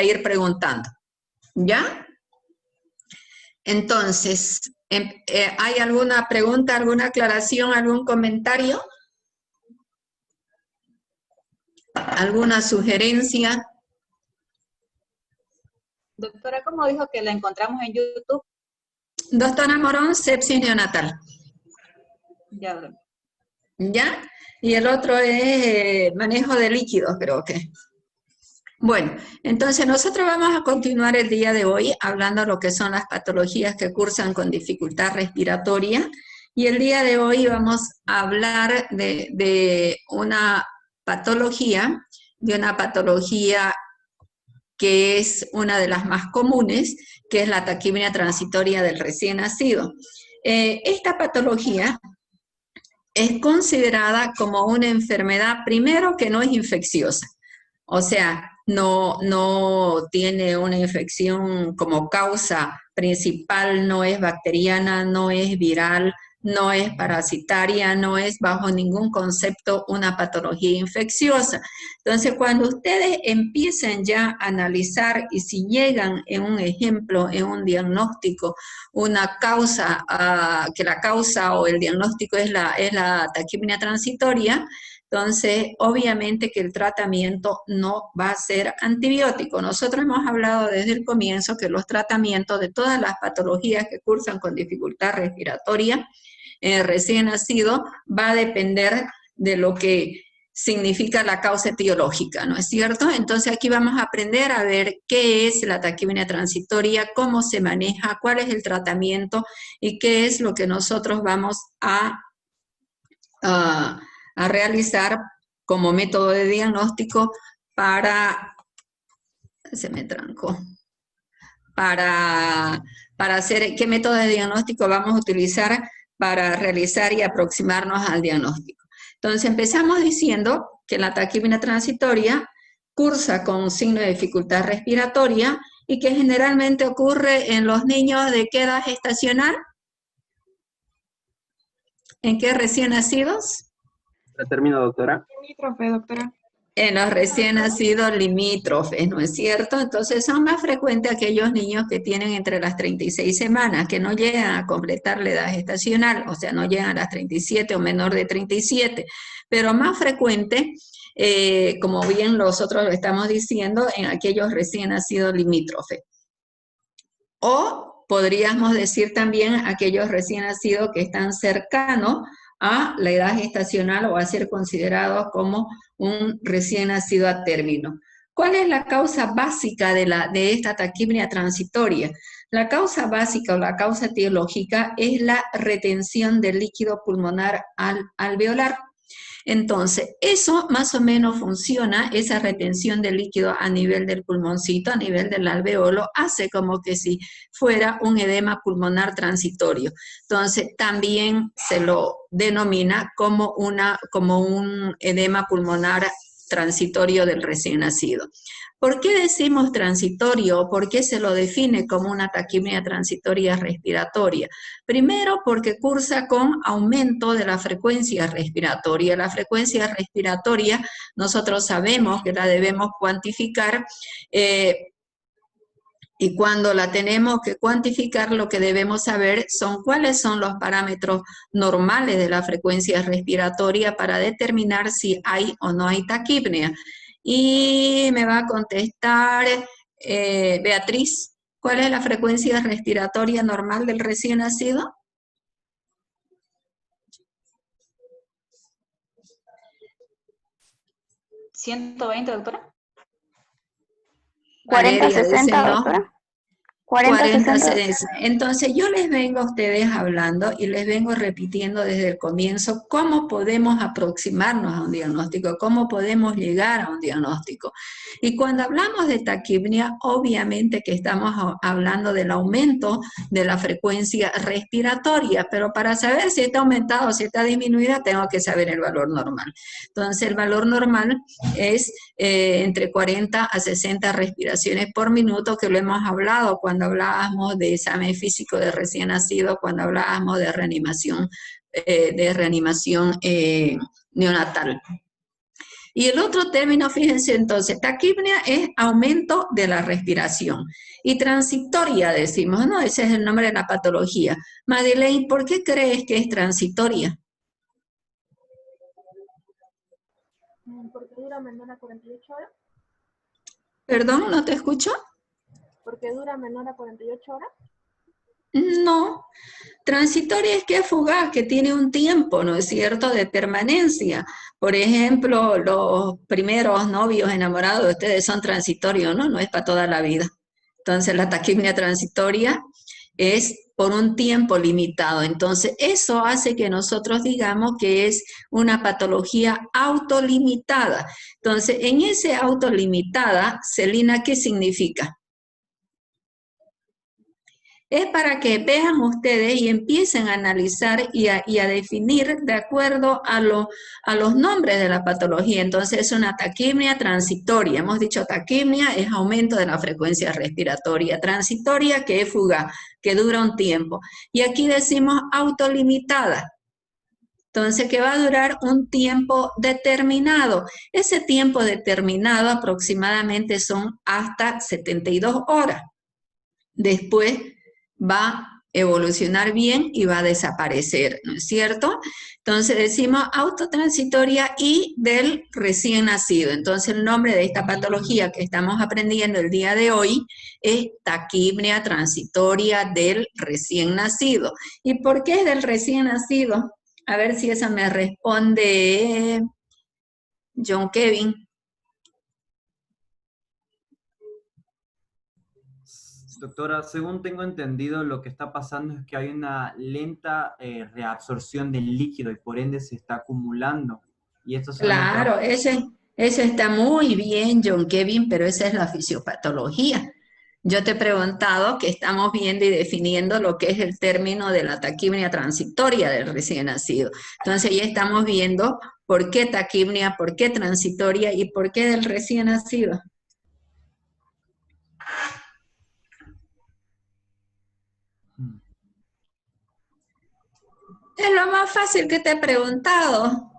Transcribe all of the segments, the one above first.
ir preguntando, ¿ya? Entonces, ¿hay alguna pregunta, alguna aclaración, algún comentario? ¿Alguna sugerencia? Doctora, ¿cómo dijo que la encontramos en YouTube? Doctora Morón, sepsis neonatal. Ya. ¿Ya? Y el otro es manejo de líquidos, creo que. Bueno, entonces nosotros vamos a continuar el día de hoy hablando de lo que son las patologías que cursan con dificultad respiratoria. Y el día de hoy vamos a hablar de una patología que es una de las más comunes, que es la taquipnea transitoria del recién nacido. Esta patología es considerada como una enfermedad, primero, que no es infecciosa. O sea, no tiene una infección como causa principal, no es bacteriana, no es viral, no es parasitaria, no es bajo ningún concepto una patología infecciosa. Entonces, cuando ustedes empiecen ya a analizar y si llegan en un ejemplo, en un diagnóstico, una causa, que la causa o el diagnóstico es la taquipnea transitoria, entonces, obviamente que el tratamiento no va a ser antibiótico. Nosotros hemos hablado desde el comienzo que los tratamientos de todas las patologías que cursan con dificultad respiratoria recién nacido va a depender de lo que significa la causa etiológica, ¿no es cierto? Entonces aquí vamos a aprender a ver qué es la taquipnea transitoria, cómo se maneja, cuál es el tratamiento y qué es lo que nosotros vamos a realizar como método de diagnóstico para, se me trancó, para hacer, qué método de diagnóstico vamos a utilizar para realizar y aproximarnos al diagnóstico. Entonces empezamos diciendo que la taquipnea transitoria cursa con signo de dificultad respiratoria y que generalmente ocurre en los niños de qué edad gestacional, ¿en qué recién nacidos? Ya termino, doctora. Limítrofe, doctora. En los recién nacidos limítrofes, ¿no es cierto? Entonces son más frecuentes aquellos niños que tienen entre las 36 semanas, que no llegan a completar la edad gestacional, o sea, no llegan a las 37 o menor de 37, pero más frecuente, como bien nosotros lo estamos diciendo, en aquellos recién nacidos limítrofes. O podríamos decir también aquellos recién nacidos que están cercanos a la edad gestacional o a ser considerados como un recién nacido a término. ¿Cuál es la causa básica de esta taquipnea transitoria? La causa básica o la causa etiológica es la retención del líquido pulmonar alveolar. Entonces, eso más o menos funciona, esa retención de líquido a nivel del pulmoncito, a nivel del alveolo, hace como que si fuera un edema pulmonar transitorio. Entonces, también se lo denomina como un edema pulmonar transitorio del recién nacido. ¿Por qué decimos transitorio? ¿Por qué se lo define como una taquipnea transitoria respiratoria? Primero, porque cursa con aumento de la frecuencia respiratoria. La frecuencia respiratoria nosotros sabemos que la debemos cuantificar y cuando la tenemos que cuantificar, lo que debemos saber son cuáles son los parámetros normales de la frecuencia respiratoria para determinar si hay o no hay taquipnea. Y me va a contestar Beatriz, ¿cuál es la frecuencia respiratoria normal del recién nacido? ¿120, doctora? 40-60, doctora. 40-60. Entonces yo les vengo a ustedes hablando y les vengo repitiendo desde el comienzo cómo podemos aproximarnos a un diagnóstico, cómo podemos llegar a un diagnóstico. Y cuando hablamos de taquipnea, obviamente que estamos hablando del aumento de la frecuencia respiratoria, pero para saber si está aumentada o si está disminuida, tengo que saber el valor normal. Entonces el valor normal es entre 40 a 60 respiraciones por minuto, que lo hemos hablado cuando hablábamos de examen físico de recién nacido, cuando hablábamos de reanimación neonatal. Y el otro término, fíjense entonces, taquipnea es aumento de la respiración. Y transitoria decimos, ¿no? Ese es el nombre de la patología. Madeleine, ¿por qué crees que es transitoria? Porque dura menor a 48 horas. Perdón, ¿no te escucho? Porque dura menor a 48 horas. No, transitoria es que es fugaz, que tiene un tiempo, ¿no es cierto?, de permanencia. Por ejemplo, los primeros novios enamorados de ustedes son transitorios, ¿no? No es para toda la vida. Entonces, la taquipnea transitoria es por un tiempo limitado. Entonces, eso hace que nosotros digamos que es una patología autolimitada. Entonces, en ese autolimitada, Celina, ¿qué significa? Es para que vean ustedes y empiecen a analizar y a definir de acuerdo a los nombres de la patología. Entonces es una taquipnea transitoria. Hemos dicho taquipnea es aumento de la frecuencia respiratoria. Transitoria que es fugaz, que dura un tiempo. Y aquí decimos autolimitada. Entonces, que va a durar un tiempo determinado. Ese tiempo determinado aproximadamente son hasta 72 horas. Después va a evolucionar bien y va a desaparecer, ¿no es cierto? Entonces decimos autotransitoria y del recién nacido. Entonces el nombre de esta patología que estamos aprendiendo el día de hoy es taquipnea transitoria del recién nacido. ¿Y por qué es del recién nacido? A ver si esa me responde John Kevin. Doctora, según tengo entendido, lo que está pasando es que hay una lenta reabsorción del líquido y por ende se está acumulando. Y esto Claro, ese está muy bien, John Kevin, pero esa es la fisiopatología. Yo te he preguntado que estamos viendo y definiendo lo que es el término de la taquipnea transitoria del recién nacido. Entonces ya estamos viendo por qué taquipnea, por qué transitoria y por qué del recién nacido. Es lo más fácil que te he preguntado.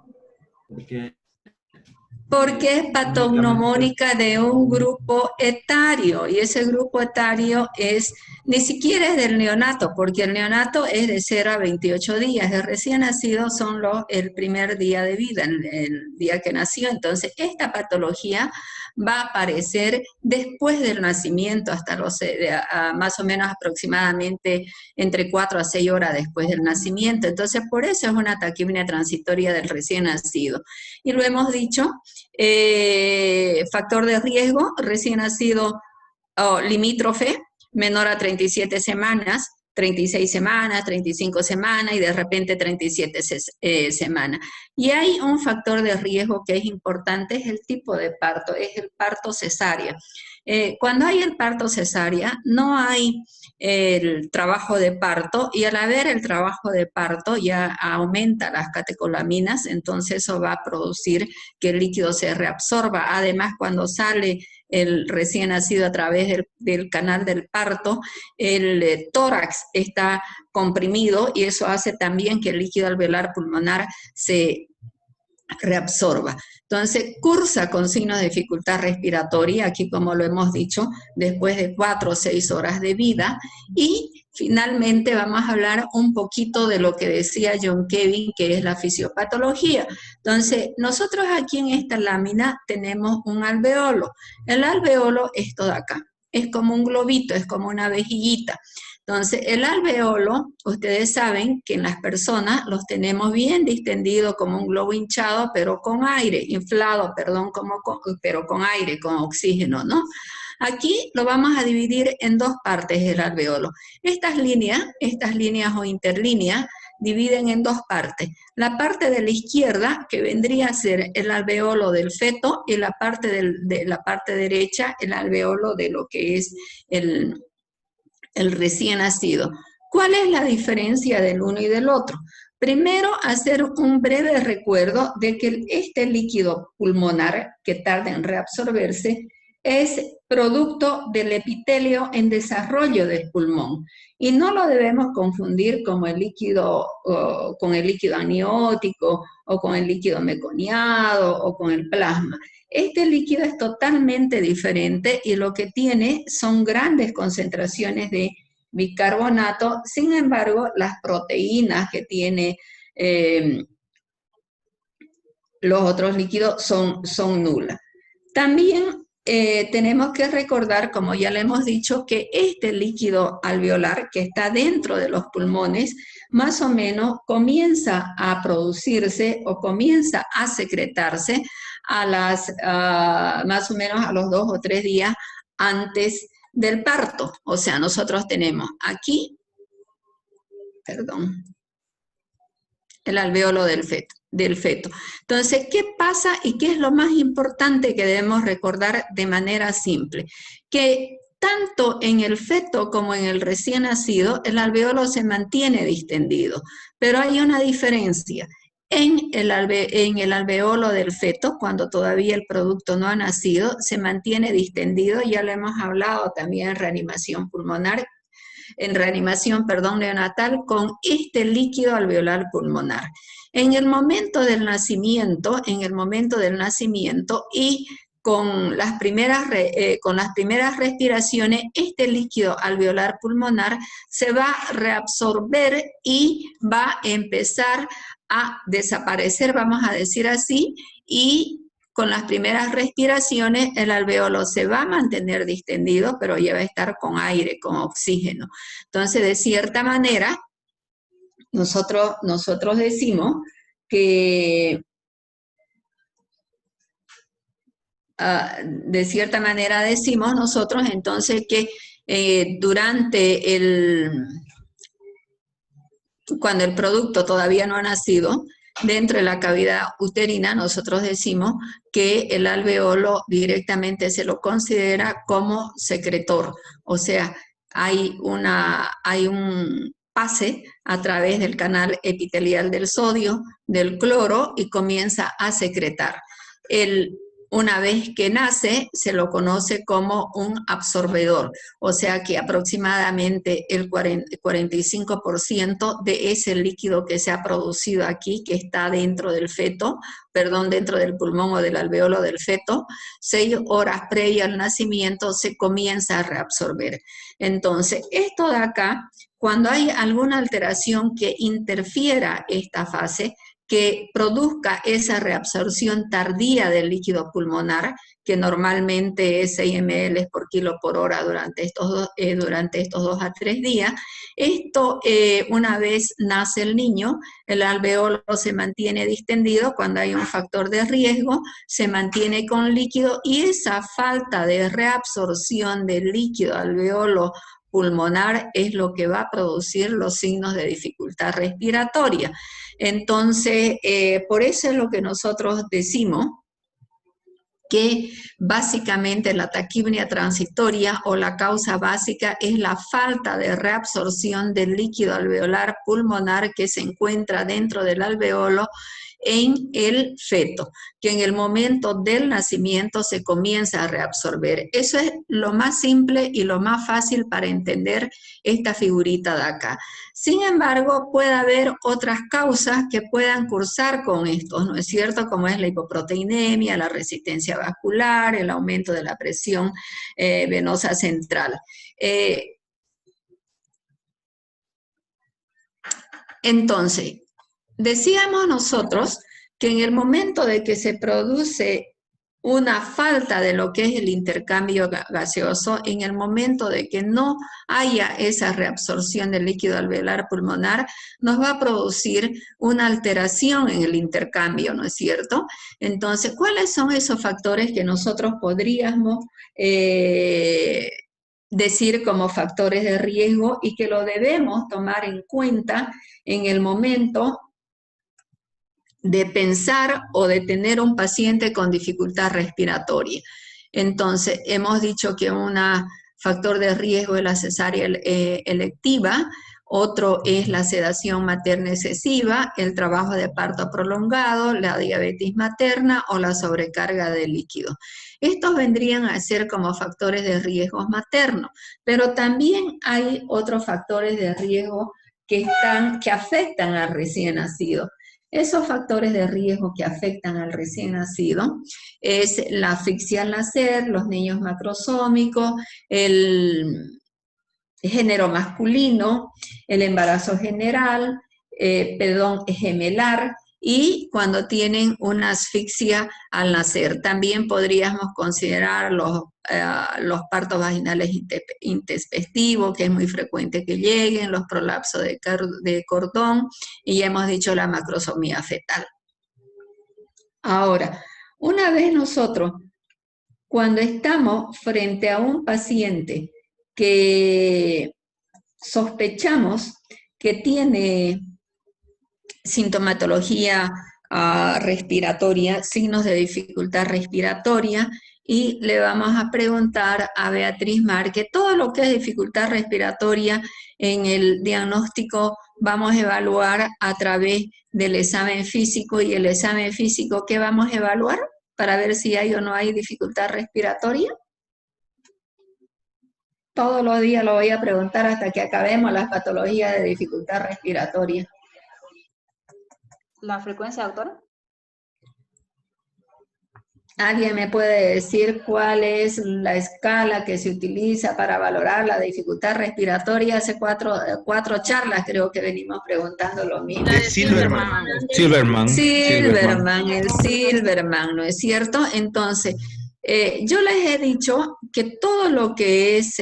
Porque es patognomónica de un grupo etario, y ese grupo etario ni siquiera es del neonato, porque el neonato es de 0 a 28 días, el recién nacido son el primer día de vida, el día que nació. Entonces esta patología va a aparecer después del nacimiento, hasta más o menos aproximadamente entre 4 a 6 horas después del nacimiento. Entonces por eso es una taquipnea transitoria del recién nacido. Y lo hemos dicho, factor de riesgo, recién nacido limítrofe, menor a 37 semanas, 36 semanas, 35 semanas y de repente 37 semanas. Y hay un factor de riesgo que es importante, es el tipo de parto, es el parto cesárea. Cuando hay el parto cesárea, no hay el trabajo de parto, y al haber el trabajo de parto ya aumenta las catecolaminas, entonces eso va a producir que el líquido se reabsorba. Además, cuando sale el recién nacido a través del canal del parto, el tórax está comprimido y eso hace también que el líquido alveolar pulmonar se reabsorba. Entonces, cursa con signos de dificultad respiratoria, aquí como lo hemos dicho, después de 4 o 6 horas de vida. Y finalmente vamos a hablar un poquito de lo que decía John Kevin, que es la fisiopatología. Entonces, nosotros aquí en esta lámina tenemos un alveolo. El alveolo es todo acá, es como un globito, es como una vejiguita. Entonces, el alveolo, ustedes saben que en las personas los tenemos bien distendidos como un globo hinchado, pero con aire, inflado, perdón, pero con aire, con oxígeno, ¿no? Aquí lo vamos a dividir en dos partes el alveolo. Estas líneas o interlíneas, dividen en dos partes. La parte de la izquierda, que vendría a ser el alveolo del feto, y la parte de la parte derecha, el alveolo de lo que es el recién nacido. ¿Cuál es la diferencia del uno y del otro? Primero, hacer un breve recuerdo de que este líquido pulmonar que tarda en reabsorberse es producto del epitelio en desarrollo del pulmón. Y no lo debemos confundir como el líquido, con el líquido amniótico, o con el líquido meconiado, o con el plasma. Este líquido es totalmente diferente y lo que tiene son grandes concentraciones de bicarbonato. Sin embargo, las proteínas que tiene los otros líquidos son nulas. También tenemos que recordar, como ya le hemos dicho, que este líquido alveolar que está dentro de los pulmones, más o menos comienza a producirse o comienza a secretarse más o menos a los 2 o 3 días antes del parto. O sea, nosotros tenemos aquí, perdón, el alvéolo del feto. Entonces, ¿qué pasa y qué es lo más importante que debemos recordar de manera simple? Que tanto en el feto como en el recién nacido, el alvéolo se mantiene distendido, pero hay una diferencia. En el alvéolo del feto, cuando todavía el producto no ha nacido, se mantiene distendido, ya lo hemos hablado también en reanimación pulmonar, neonatal, con este líquido alveolar pulmonar. En el momento del nacimiento y con las primeras respiraciones, este líquido alveolar pulmonar se va a reabsorber y va a empezar a desaparecer, vamos a decir así, y con las primeras respiraciones el alvéolo se va a mantener distendido, pero ya va a estar con aire, con oxígeno. Entonces, de cierta manera, nosotros decimos que entonces que cuando el producto todavía no ha nacido, dentro de la cavidad uterina, nosotros decimos que el alvéolo directamente se lo considera como secretor. O sea, hay un pase a través del canal epitelial del sodio, del cloro, y comienza a secretar. Una vez que nace, se lo conoce como un absorbedor, o sea que aproximadamente el 45% de ese líquido que se ha producido aquí, que está dentro del dentro del pulmón o del alvéolo del feto, 6 horas previa al nacimiento se comienza a reabsorber. Entonces, esto de acá, cuando hay alguna alteración que interfiera esta fase, que produzca esa reabsorción tardía del líquido pulmonar, que normalmente es 6 ml por kilo por hora durante estos 2 a 3 días. Esto, una vez nace el niño, el alvéolo se mantiene distendido. Cuando hay un factor de riesgo, se mantiene con líquido, y esa falta de reabsorción del líquido alvéolo pulmonar es lo que va a producir los signos de dificultad respiratoria. Entonces, por eso es lo que nosotros decimos que básicamente la taquipnea transitoria o la causa básica es la falta de reabsorción del líquido alveolar pulmonar que se encuentra dentro del alvéolo en el feto, que en el momento del nacimiento se comienza a reabsorber. Eso es lo más simple y lo más fácil para entender esta figurita de acá. Sin embargo, puede haber otras causas que puedan cursar con esto, ¿no es cierto? Como es la hipoproteinemia, la resistencia vascular, el aumento de la presión venosa central. Entonces, decíamos nosotros que en el momento de que se produce una falta de lo que es el intercambio gaseoso, en el momento de que no haya esa reabsorción del líquido alveolar pulmonar, nos va a producir una alteración en el intercambio, ¿no es cierto? Entonces, ¿cuáles son esos factores que nosotros podríamos decir como factores de riesgo y que lo debemos tomar en cuenta en el momento de pensar o de tener un paciente con dificultad respiratoria? Entonces, hemos dicho que un factor de riesgo es la cesárea electiva, otro es la sedación materna excesiva, el trabajo de parto prolongado, la diabetes materna o la sobrecarga de líquido. Estos vendrían a ser como factores de riesgo materno, pero también hay otros factores de riesgo que afectan al recién nacido. Esos factores de riesgo que afectan al recién nacido es la asfixia al nacer, los niños macrosómicos, el género masculino, el embarazo general, gemelar, y cuando tienen una asfixia al nacer. También podríamos considerar los partos vaginales intempestivos, que es muy frecuente que lleguen, los prolapsos de cordón, y ya hemos dicho la macrosomía fetal. Ahora, una vez nosotros, cuando estamos frente a un paciente que sospechamos que tiene sintomatología respiratoria, signos de dificultad respiratoria, y le vamos a preguntar a Beatriz Mar que todo lo que es dificultad respiratoria en el diagnóstico vamos a evaluar a través del examen físico. ¿Y el examen físico qué vamos a evaluar? Para ver si hay o no hay dificultad respiratoria. Todos los días lo voy a preguntar hasta que acabemos las patologías de dificultad respiratoria. ¿La frecuencia, doctora? ¿Alguien me puede decir cuál es la escala que se utiliza para valorar la dificultad respiratoria? Hace cuatro charlas creo que venimos preguntando lo mismo. La de Silverman. El Silverman, ¿no es cierto? Entonces, yo les he dicho que todo lo que es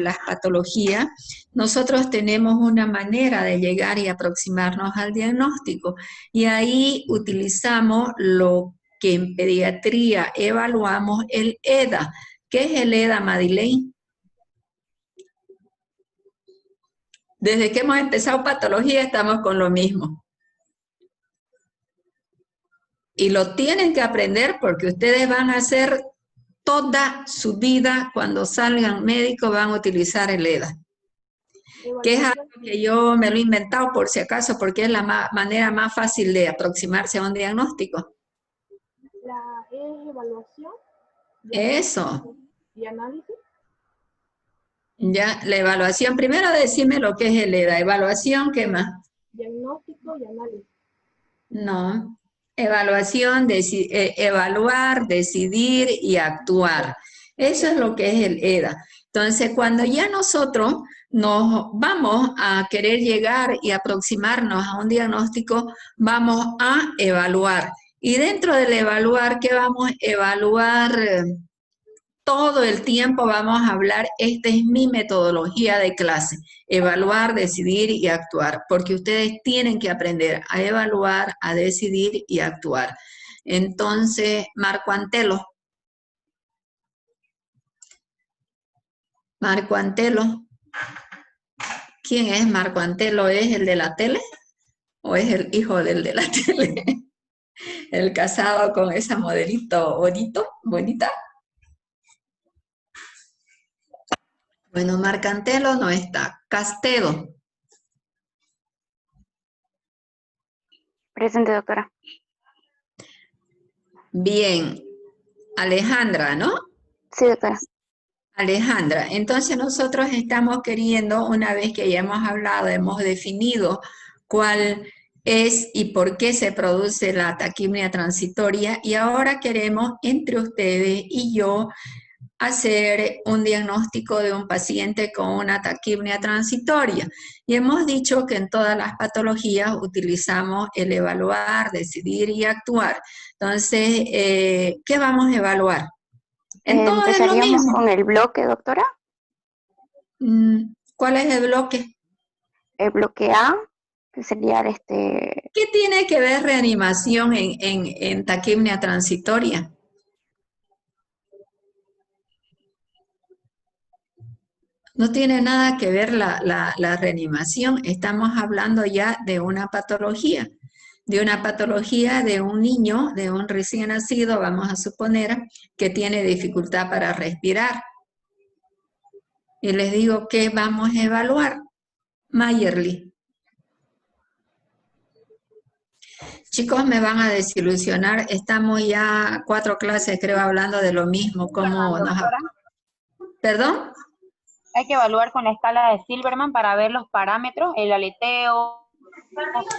las patologías, nosotros tenemos una manera de llegar y aproximarnos al diagnóstico, y ahí utilizamos lo que en pediatría evaluamos, el EDA. ¿Qué es el EDA, Madeleine? Desde que hemos empezado patología estamos con lo mismo. Y lo tienen que aprender porque ustedes van a hacer toda su vida, cuando salgan médicos van a utilizar el EDA. Que es algo que yo me lo he inventado por si acaso, porque es la manera más fácil de aproximarse a un diagnóstico. La evaluación. Eso. ¿Y análisis? Ya, la evaluación. Primero decime lo que es el EDA. Evaluación, ¿qué más? Diagnóstico y análisis. No. Evaluación, evaluar, decidir y actuar. Eso es lo que es el EDA. Entonces, cuando ya nosotros nos vamos a querer llegar y aproximarnos a un diagnóstico, vamos a evaluar. Y dentro del evaluar, ¿qué vamos a evaluar? Todo el tiempo vamos a hablar, esta es mi metodología de clase, evaluar, decidir y actuar, porque ustedes tienen que aprender a evaluar, a decidir y a actuar. Entonces, Marco Antelo. Marco Antelo. ¿Quién es Marco Antelo? ¿Es el de la tele? ¿O es el hijo del de la tele? El casado con esa modelito bonita. Bueno, Marcantelo no está. Castedo. Presente, doctora. Bien. Alejandra, ¿no? Sí, doctora. Alejandra, entonces nosotros estamos queriendo, una vez que ya hemos hablado, hemos definido cuál es y por qué se produce la taquipnea transitoria, y ahora queremos entre ustedes y yo hacer un diagnóstico de un paciente con una taquipnea transitoria. Y hemos dicho que en todas las patologías utilizamos el evaluar, decidir y actuar. Entonces, ¿qué vamos a evaluar? En todo es lo Empezaríamos mismo. con el bloque, doctora. ¿Cuál es el bloque? El bloque A, que sería ¿Qué tiene que ver reanimación en taquipnea transitoria? No tiene nada que ver la reanimación, estamos hablando ya de una patología de un niño, de un recién nacido, vamos a suponer, que tiene dificultad para respirar. Y les digo, ¿qué vamos a evaluar? Mayerly. Chicos, me van a desilusionar. Estamos ya 4 clases, creo, hablando de lo mismo. ¿Cómo nos... Doctora, ¿Perdón? hay que evaluar con la escala de Silverman para ver los parámetros, el aleteo,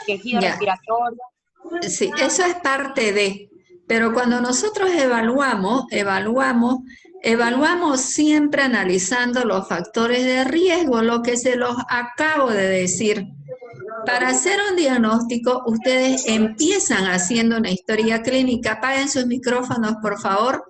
quejido Ya. respiratorio. Sí, eso es parte de, pero cuando nosotros evaluamos siempre analizando los factores de riesgo, lo que se los acabo de decir. Para hacer un diagnóstico, ustedes empiezan haciendo una historia clínica. Apaguen sus micrófonos, por favor.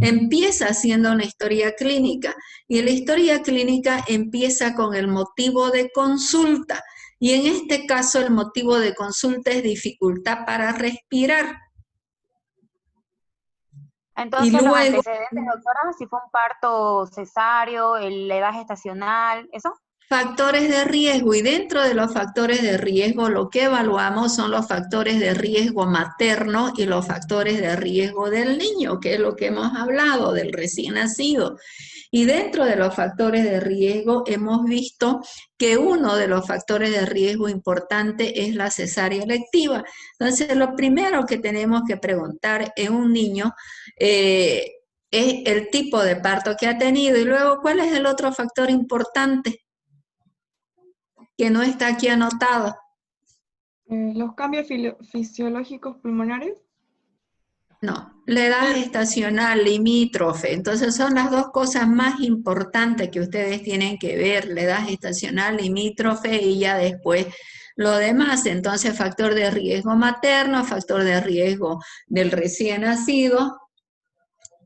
Empieza haciendo una historia clínica y la historia clínica empieza con el motivo de consulta. Y en este caso el motivo de consulta es dificultad para respirar. Entonces, Y los luego, antecedentes, doctora, si fue un parto cesáreo, la edad gestacional, ¿eso? factores de riesgo, y dentro de los factores de riesgo lo que evaluamos son los factores de riesgo materno y los factores de riesgo del niño, que es lo que hemos hablado del recién nacido. Y dentro de los factores de riesgo hemos visto que uno de los factores de riesgo importante es la cesárea electiva. Entonces, lo primero que tenemos que preguntar en un niño es el tipo de parto que ha tenido, y luego, ¿cuál es el otro factor importante que no está aquí anotado? Los cambios fisiológicos pulmonares. No, la edad gestacional limítrofe. Entonces son las dos cosas más importantes que ustedes tienen que ver, la edad gestacional limítrofe y ya después lo demás. Entonces factor de riesgo materno, factor de riesgo del recién nacido.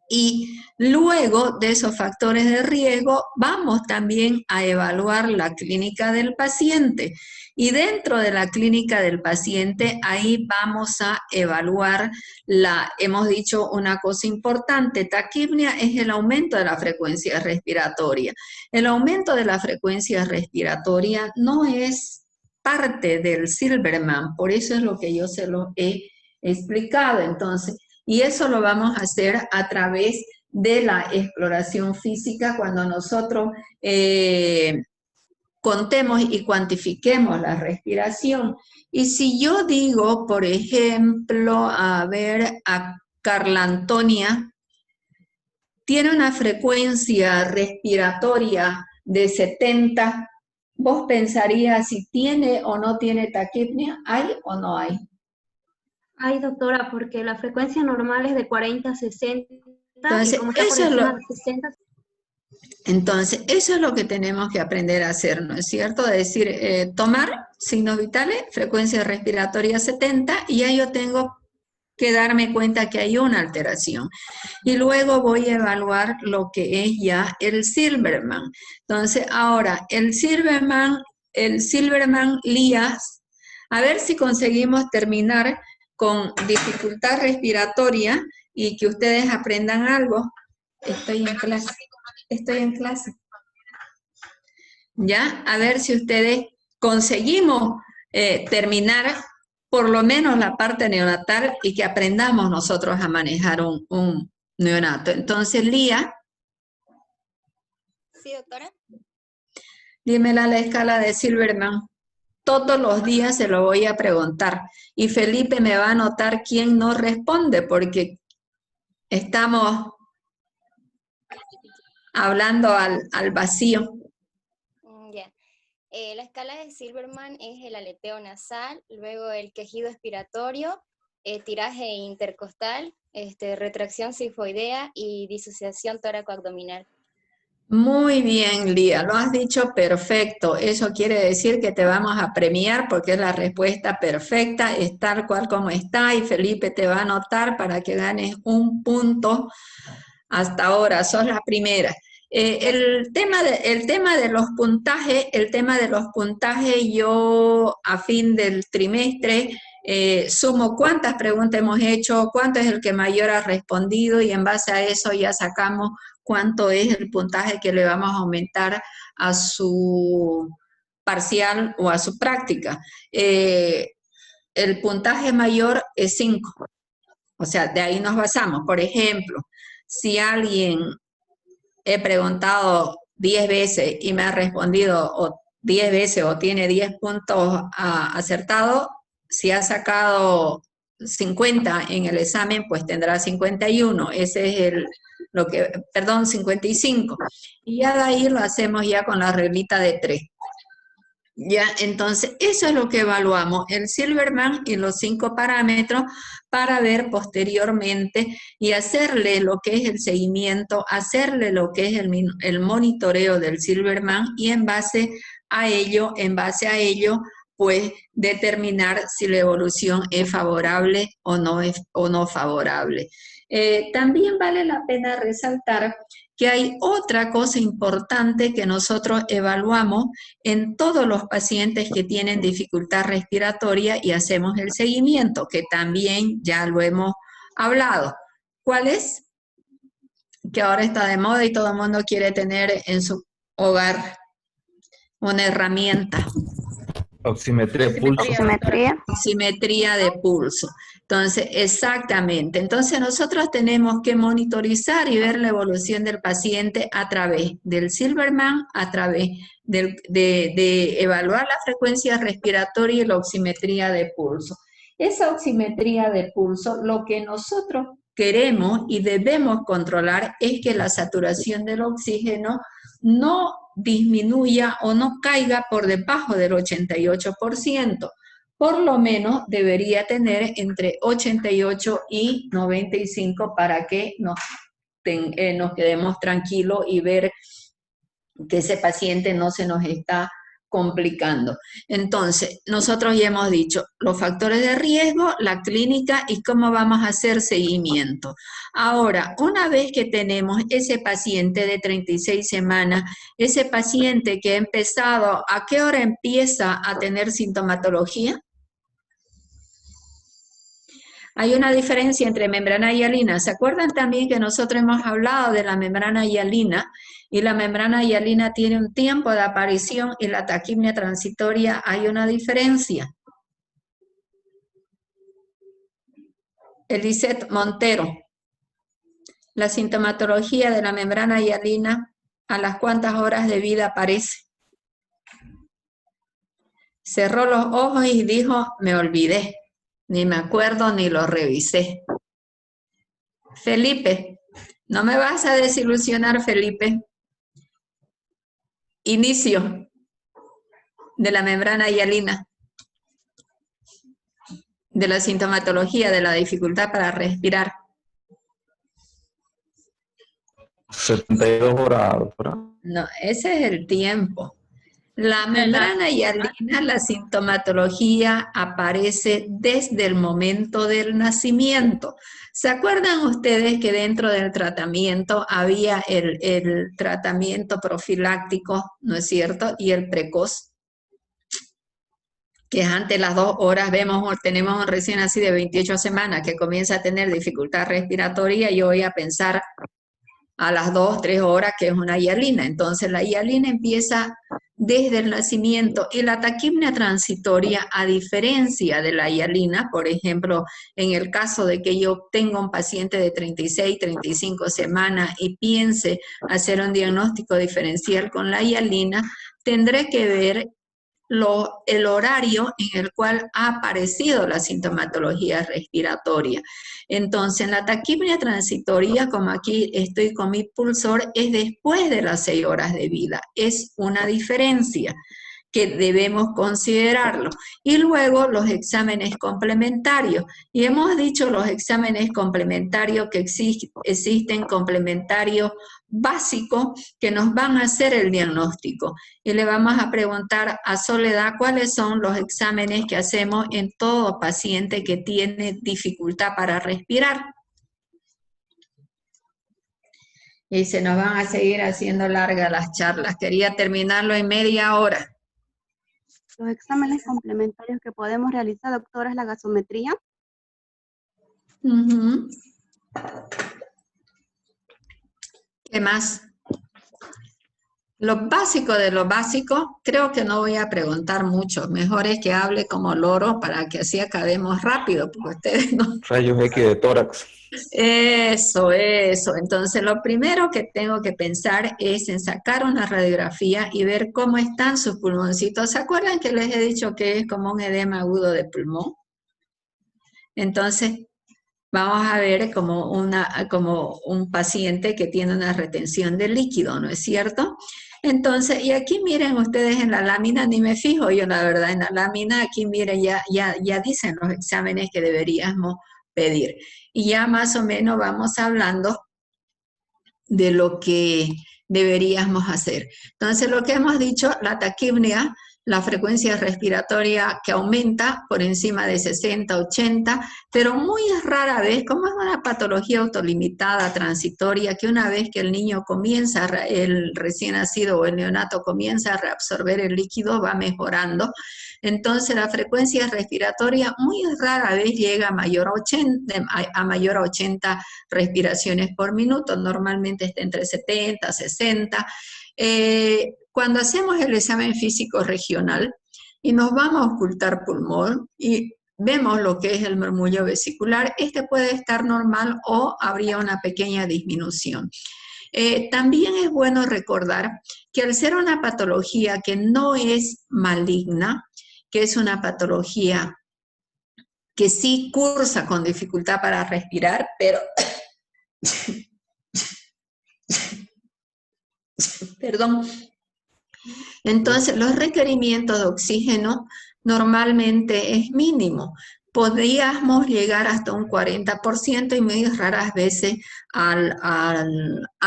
Y luego de esos factores de riesgo vamos también a evaluar la clínica del paciente. Y dentro de la clínica del paciente, ahí vamos a evaluar hemos dicho una cosa importante, taquipnia es el aumento de la frecuencia respiratoria. El aumento de la frecuencia respiratoria no es parte del Silverman, por eso es lo que yo se lo he explicado. Entonces, y eso lo vamos a hacer a través de la exploración física cuando nosotros contemos y cuantifiquemos la respiración. Y si yo digo, por ejemplo, a ver, a Carla Antonia, tiene una frecuencia respiratoria de 70, ¿vos pensarías si tiene o no tiene taquipnia? ¿Hay o no hay? Ay, doctora, porque la frecuencia normal es de 40 a 60. Entonces, y como está por eso es encima lo... de 60. Entonces, eso es lo que tenemos que aprender a hacer, ¿no es cierto? De decir, tomar signos vitales, frecuencia respiratoria 70, y ya yo tengo que darme cuenta que hay una alteración. Y luego voy a evaluar lo que es ya el Silverman. Entonces, ahora, el Silverman Lías, a ver si conseguimos terminar con dificultad respiratoria y que ustedes aprendan algo. Estoy en clase. ¿Ya? A ver si ustedes conseguimos terminar por lo menos la parte neonatal y que aprendamos nosotros a manejar un neonato. Entonces, Lía. Sí, doctora. Dímela la escala de Silverman. Todos los días se lo voy a preguntar. Y Felipe me va a anotar quién no responde, porque estamos hablando al vacío. Ya. La escala de Silverman es el aleteo nasal, luego el quejido expiratorio, tiraje intercostal, retracción sifoidea y disociación tóraco-abdominal. Muy bien, Lía, lo has dicho perfecto. Eso quiere decir que te vamos a premiar porque es la respuesta perfecta, es tal cual como está, y Felipe te va a anotar para que ganes un punto. Hasta ahora, sos la primera. El tema de los puntajes, yo a fin del trimestre sumo cuántas preguntas hemos hecho, cuánto es el que mayor ha respondido, y en base a eso ya sacamos cuánto es el puntaje que le vamos a aumentar a su parcial o a su práctica. El puntaje mayor es 5, o sea, de ahí nos basamos. Por ejemplo, si alguien he preguntado 10 veces y me ha respondido 10 veces o tiene 10 puntos acertados, si ha sacado 50 en el examen, pues tendrá 51. Ese es perdón, 55. Y ya de ahí lo hacemos ya con la reglita de 3. Ya, entonces, eso es lo que evaluamos, el Silverman y los 5 parámetros para ver posteriormente y hacerle lo que es el seguimiento, hacerle lo que es el monitoreo del Silverman y en base a ello, pues determinar si la evolución es favorable o no favorable. También vale la pena resaltar que hay otra cosa importante que nosotros evaluamos en todos los pacientes que tienen dificultad respiratoria y hacemos el seguimiento, que también ya lo hemos hablado. ¿Cuál es? Que ahora está de moda y todo el mundo quiere tener en su hogar una herramienta. Oximetría de pulso. Oximetría de pulso. Entonces, exactamente. Entonces, nosotros tenemos que monitorizar y ver la evolución del paciente a través del Silverman, a través de evaluar la frecuencia respiratoria y la oximetría de pulso. Esa oximetría de pulso, lo que nosotros queremos y debemos controlar es que la saturación del oxígeno no disminuya o no caiga por debajo del 88%. Por lo menos debería tener entre 88 y 95 para que nos quedemos tranquilos y ver que ese paciente no se nos está complicando. Entonces, nosotros ya hemos dicho los factores de riesgo, la clínica y cómo vamos a hacer seguimiento. Ahora, una vez que tenemos ese paciente de 36 semanas, ese paciente que ha empezado, ¿a qué hora empieza a tener sintomatología? Hay una diferencia entre membrana hialina. ¿Se acuerdan también que nosotros hemos hablado de la membrana hialina? Y la membrana hialina tiene un tiempo de aparición y la taquipnea transitoria hay una diferencia. Eliseth Montero, la sintomatología de la membrana hialina, ¿a las cuántas horas de vida aparece? Cerró los ojos y dijo, me olvidé, ni me acuerdo ni lo revisé. Felipe, no me vas a desilusionar, Felipe. Inicio de la membrana hialina, de la sintomatología, de la dificultad para respirar. 72 horas, doctora. No, ese es el tiempo. La membrana hialina, la sintomatología aparece desde el momento del nacimiento. ¿Se acuerdan ustedes que dentro del tratamiento había el tratamiento profiláctico, ¿no es cierto? Y el precoz, que es antes las 2 horas, tenemos un recién nacido de 28 semanas que comienza a tener dificultad respiratoria y yo voy a pensar a las 2, 3 horas que es una hialina. Entonces la hialina empieza desde el nacimiento y la taquipnea transitoria, a diferencia de la hialina, por ejemplo, en el caso de que yo tenga un paciente de 36, 35 semanas y piense hacer un diagnóstico diferencial con la hialina, tendré que ver el horario en el cual ha aparecido la sintomatología respiratoria. Entonces, en la taquipnea transitoria, como aquí estoy con mi pulsor, es después de las 6 horas de vida. Es una diferencia que debemos considerarlo. Y luego los exámenes complementarios. Y hemos dicho los exámenes complementarios que existen complementarios básicos que nos van a hacer el diagnóstico. Y le vamos a preguntar a Soledad cuáles son los exámenes que hacemos en todo paciente que tiene dificultad para respirar. Y se nos van a seguir haciendo largas las charlas. Quería terminarlo en media hora. Los exámenes complementarios que podemos realizar, doctora, es la gasometría. ¿Qué más? Lo básico de lo básico, creo que no voy a preguntar mucho. Mejor es que hable como loro para que así acabemos rápido, porque ustedes no. Rayos X de tórax. Eso, eso. Entonces, lo primero que tengo que pensar es en sacar una radiografía y ver cómo están sus pulmoncitos. ¿Se acuerdan que les he dicho que es como un edema agudo de pulmón? Entonces, vamos a ver como un paciente que tiene una retención de líquido, ¿no es cierto? Entonces, y aquí miren ustedes en la lámina, ni me fijo yo la verdad en la lámina, aquí miren, ya dicen los exámenes que deberíamos pedir. Y ya más o menos vamos hablando de lo que deberíamos hacer. Entonces, lo que hemos dicho, la taquipnea, la frecuencia respiratoria que aumenta por encima de 60, 80, pero muy rara vez, como es una patología autolimitada, transitoria, que una vez que el niño comienza, el recién nacido o el neonato comienza a reabsorber el líquido, va mejorando. Entonces, la frecuencia respiratoria muy rara vez llega a mayor a 80 respiraciones por minuto, normalmente está entre 70, 60. Cuando hacemos el examen físico regional y nos vamos a ocultar pulmón y vemos lo que es el murmullo vesicular, este puede estar normal o habría una pequeña disminución. También es bueno recordar que al ser una patología que no es maligna, que es una patología que sí cursa con dificultad para respirar, pero perdón. Entonces, los requerimientos de oxígeno normalmente es mínimo. Podríamos llegar hasta un 40% y muy raras veces a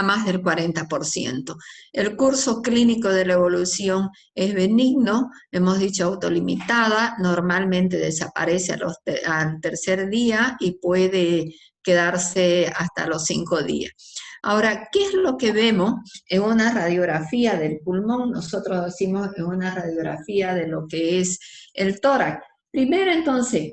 más del 40%. El curso clínico de la evolución es benigno, hemos dicho autolimitada, normalmente desaparece al tercer día y puede quedarse hasta los 5 días. Ahora, ¿qué es lo que vemos en una radiografía del pulmón? Nosotros decimos en una radiografía de lo que es el tórax. Primero, entonces,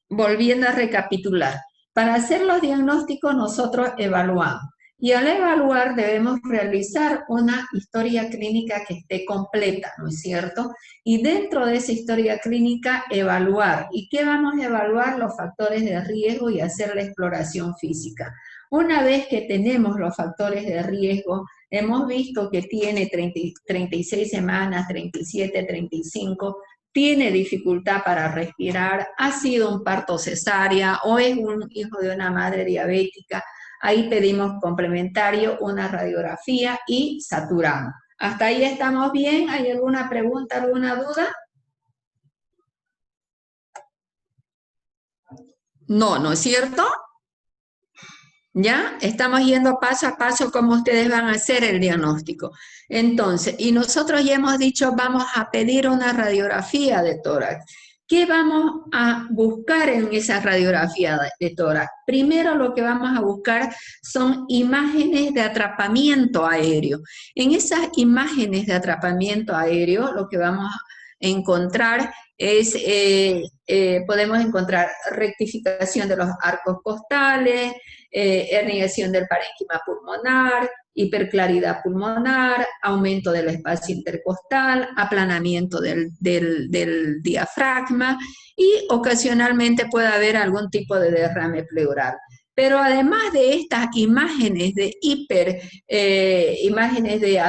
volviendo a recapitular, para hacer los diagnósticos nosotros evaluamos. Y al evaluar debemos realizar una historia clínica que esté completa, ¿no es cierto? Y dentro de esa historia clínica evaluar. ¿Y qué vamos a evaluar? Los factores de riesgo y hacer la exploración física. Una vez que tenemos los factores de riesgo, hemos visto que tiene 36 semanas, 37, 35, tiene dificultad para respirar, ha sido un parto cesárea o es un hijo de una madre diabética, ahí pedimos complementario, una radiografía y saturamos. ¿Hasta ahí estamos bien? ¿Hay alguna pregunta, alguna duda? No, ¿no es cierto? ¿Ya? Estamos yendo paso a paso cómo ustedes van a hacer el diagnóstico. Entonces, y nosotros ya hemos dicho, vamos a pedir una radiografía de tórax. ¿Qué vamos a buscar en esa radiografía de tórax? Primero lo que vamos a buscar son imágenes de atrapamiento aéreo. En esas imágenes de atrapamiento aéreo lo que vamos a encontrar es, podemos encontrar rectificación de los arcos costales, herniación del parénquima pulmonar, hiperclaridad pulmonar, aumento del espacio intercostal, aplanamiento del diafragma y ocasionalmente puede haber algún tipo de derrame pleural. Pero además de estas imágenes de imágenes de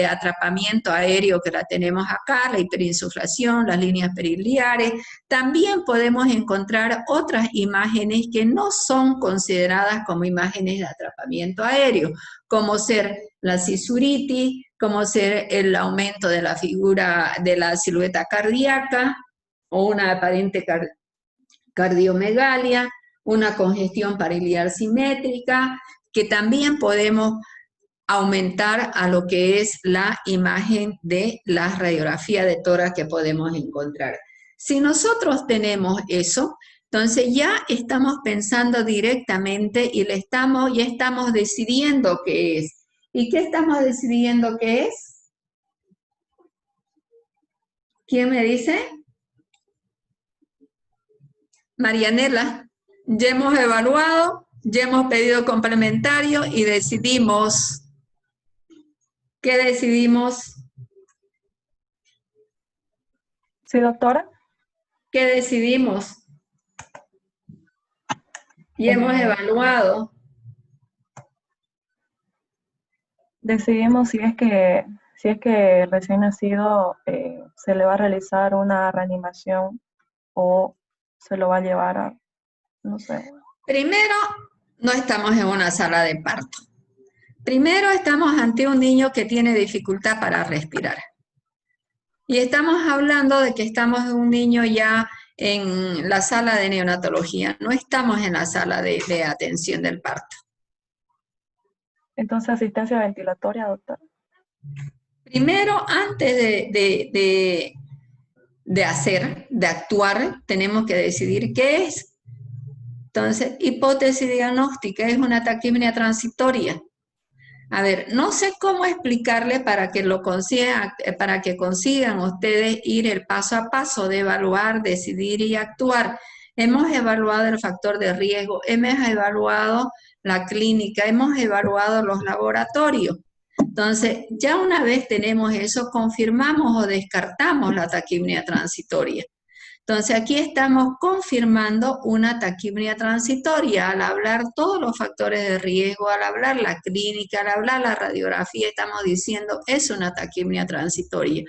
atrapamiento aéreo que la tenemos acá, la hiperinsuflación, las líneas periliares, también podemos encontrar otras imágenes que no son consideradas como imágenes de atrapamiento aéreo, como ser la cisuritis, como ser el aumento de la figura de la silueta cardíaca o una aparente cardiomegalia, una congestión pariliar simétrica, que también podemos aumentar a lo que es la imagen de la radiografía de tórax que podemos encontrar. Si nosotros tenemos eso, entonces ya estamos pensando directamente y ya estamos decidiendo qué es. ¿Y qué estamos decidiendo qué es? ¿Quién me dice? Marianela. Ya hemos evaluado, ya hemos pedido complementario y decidimos. ¿Qué decidimos? Sí, doctora. ¿Qué decidimos? Y hemos evaluado. Decidimos si es que recién nacido se le va a realizar una reanimación o se lo va a llevar a, no sé. Primero, no estamos en una sala de parto. Primero estamos ante un niño que tiene dificultad para respirar. Y estamos hablando de que estamos en un niño ya en la sala de neonatología, no estamos en la sala de atención del parto. Entonces, asistencia ventilatoria, doctora. Primero, antes de actuar, tenemos que decidir qué es. Entonces, hipótesis diagnóstica es una taquipnea transitoria. A ver, no sé cómo explicarle para que lo consigan, para que consigan ustedes ir el paso a paso de evaluar, decidir y actuar. Hemos evaluado el factor de riesgo, hemos evaluado la clínica, hemos evaluado los laboratorios. Entonces, ya una vez tenemos eso, confirmamos o descartamos la taquipnea transitoria. Entonces, aquí estamos confirmando una taquipnea transitoria. Al hablar todos los factores de riesgo, al hablar la clínica, al hablar la radiografía, estamos diciendo es una taquipnea transitoria.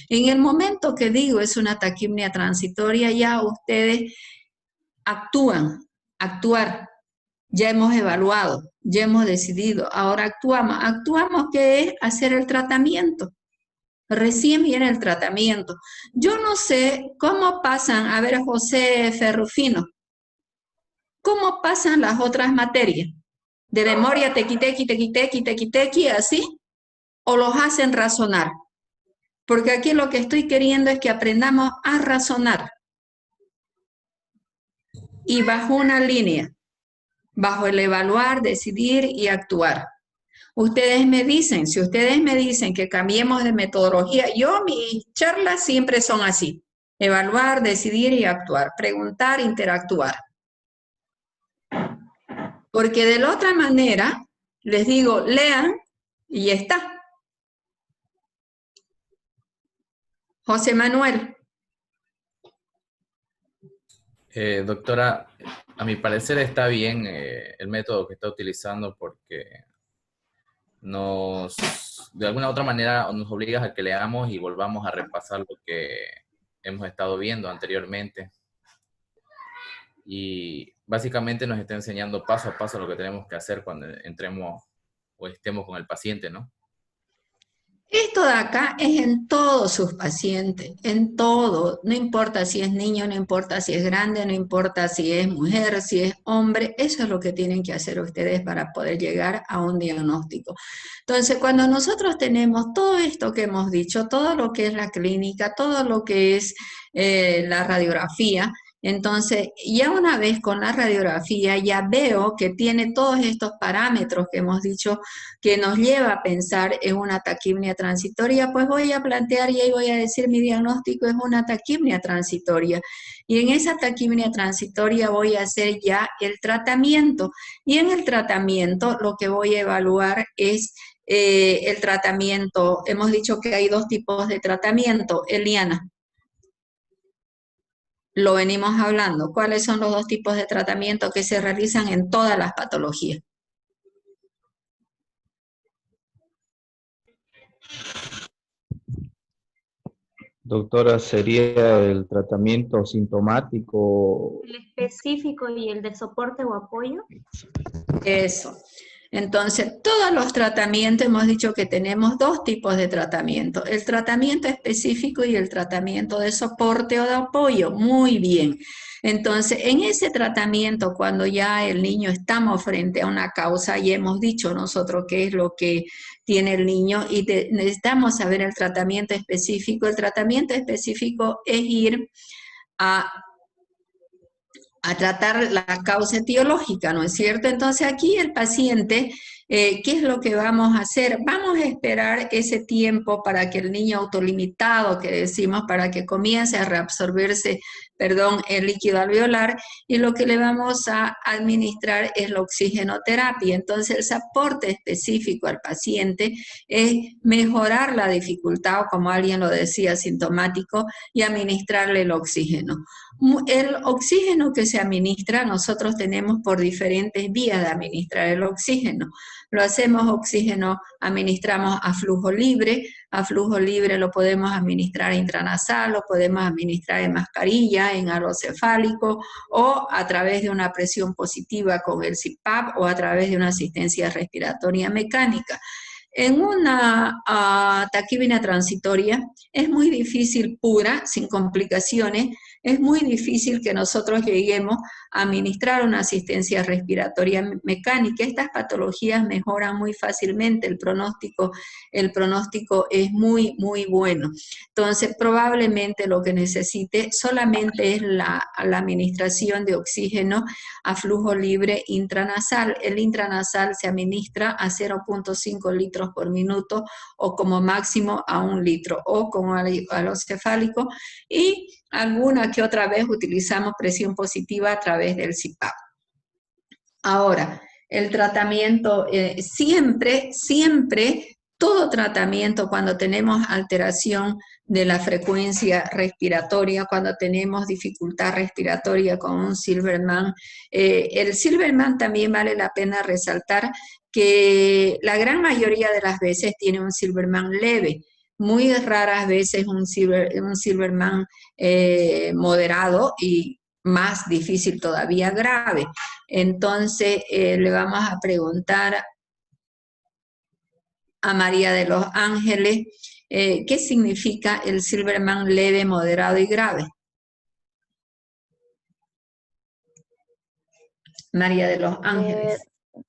En el momento que digo es una taquipnea transitoria, ya ustedes actuar. Ya hemos evaluado, ya hemos decidido, ahora actuamos. ¿Actuamos qué es? Hacer el tratamiento. Recién viene el tratamiento. Yo no sé cómo pasan, a ver, José Ferrufino, ¿cómo pasan las otras materias? ¿De memoria tequi, así? ¿O los hacen razonar? Porque aquí lo que estoy queriendo es que aprendamos a razonar. Y bajo una línea, bajo el evaluar, decidir y actuar. Ustedes me dicen, si ustedes me dicen que cambiemos de metodología, mis charlas siempre son así. Evaluar, decidir y actuar. Preguntar, interactuar. Porque de la otra manera, les digo, lean y ya está. José Manuel. Doctora, a mi parecer está bien el método que está utilizando porque de alguna u otra manera nos obliga a que leamos y volvamos a repasar lo que hemos estado viendo anteriormente. Y básicamente nos está enseñando paso a paso lo que tenemos que hacer cuando entremos o estemos con el paciente, ¿no? Esto de acá es en todos sus pacientes, en todo, no importa si es niño, no importa si es grande, no importa si es mujer, si es hombre, eso es lo que tienen que hacer ustedes para poder llegar a un diagnóstico. Entonces, cuando nosotros tenemos todo esto que hemos dicho, todo lo que es la clínica, todo lo que es la radiografía, entonces, ya una vez con la radiografía ya veo que tiene todos estos parámetros que hemos dicho que nos lleva a pensar en una taquipnea transitoria, pues voy a plantear y ahí voy a decir mi diagnóstico es una taquipnea transitoria. Y en esa taquipnea transitoria voy a hacer ya el tratamiento. Y en el tratamiento lo que voy a evaluar es el tratamiento. Hemos dicho que hay dos tipos de tratamiento. Eliana. Lo venimos hablando. ¿Cuáles son los dos tipos de tratamiento que se realizan en todas las patologías? Doctora, ¿sería el tratamiento sintomático? El específico y el de soporte o apoyo. Eso. Entonces, todos los tratamientos, hemos dicho que tenemos dos tipos de tratamiento, el tratamiento específico y el tratamiento de soporte o de apoyo. Muy bien. Entonces, en ese tratamiento, cuando ya el niño estamos frente a una causa y hemos dicho nosotros qué es lo que tiene el niño y necesitamos saber el tratamiento específico. El tratamiento específico es ir a tratar la causa etiológica, ¿no es cierto? Entonces aquí el paciente ¿Qué es lo que vamos a hacer? Vamos a esperar ese tiempo para que el niño autolimitado, que decimos, para que comience a reabsorberse, perdón, el líquido alveolar, y lo que le vamos a administrar es la oxigenoterapia. Entonces, el aporte específico al paciente es mejorar la dificultad, o como alguien lo decía, sintomático, y administrarle el oxígeno. El oxígeno que se administra, nosotros tenemos por diferentes vías de administrar el oxígeno. Lo hacemos oxígeno, administramos a flujo libre lo podemos administrar intranasal, lo podemos administrar en mascarilla, en alocefálico, o a través de una presión positiva con el CPAP, o a través de una asistencia respiratoria mecánica. En una taquíbina transitoria es muy difícil pura, sin complicaciones, es muy difícil que nosotros lleguemos a administrar una asistencia respiratoria mecánica. Estas patologías mejoran muy fácilmente, el pronóstico es muy, muy bueno. Entonces, probablemente lo que necesite solamente es la administración de oxígeno a flujo libre intranasal. El intranasal se administra a 0.5 litros por minuto o como máximo a 1 litro, o con alocefálico, y alguna que otra vez utilizamos presión positiva a través del CPAP. Ahora, el tratamiento, siempre, todo tratamiento cuando tenemos alteración de la frecuencia respiratoria, cuando tenemos dificultad respiratoria con un Silberman, el Silberman también vale la pena resaltar que la gran mayoría de las veces tiene un Silberman leve, muy raras veces un Silberman moderado, y más difícil todavía grave. Entonces le vamos a preguntar a María de los Ángeles qué significa el Silberman leve, moderado y grave. María de los Ángeles.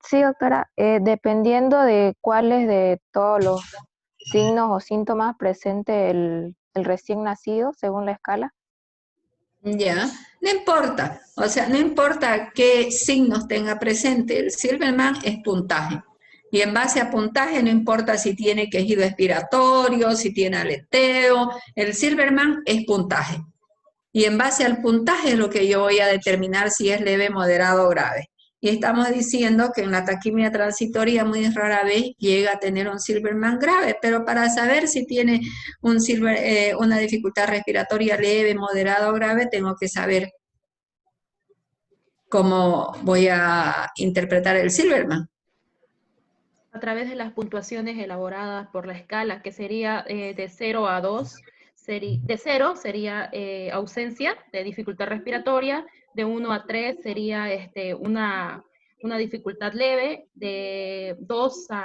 Sí, doctora, dependiendo de cuáles de todos los signos o síntomas presente el recién nacido, según la escala. Ya, no importa, o sea, no importa qué signos tenga presente, el Silberman es puntaje. Y en base a puntaje no importa si tiene quejido expiratorio, si tiene aleteo, el Silberman es puntaje. Y en base al puntaje es lo que yo voy a determinar si es leve, moderado o grave. Y estamos diciendo que en la taquimia transitoria muy rara vez llega a tener un Silberman grave, pero para saber si tiene una dificultad respiratoria leve, moderada o grave, tengo que saber cómo voy a interpretar el Silberman. A través de las puntuaciones elaboradas por la escala, que sería de 0 a 2, de 0 sería ausencia de dificultad respiratoria, de 1 a 3 sería una dificultad leve, de 4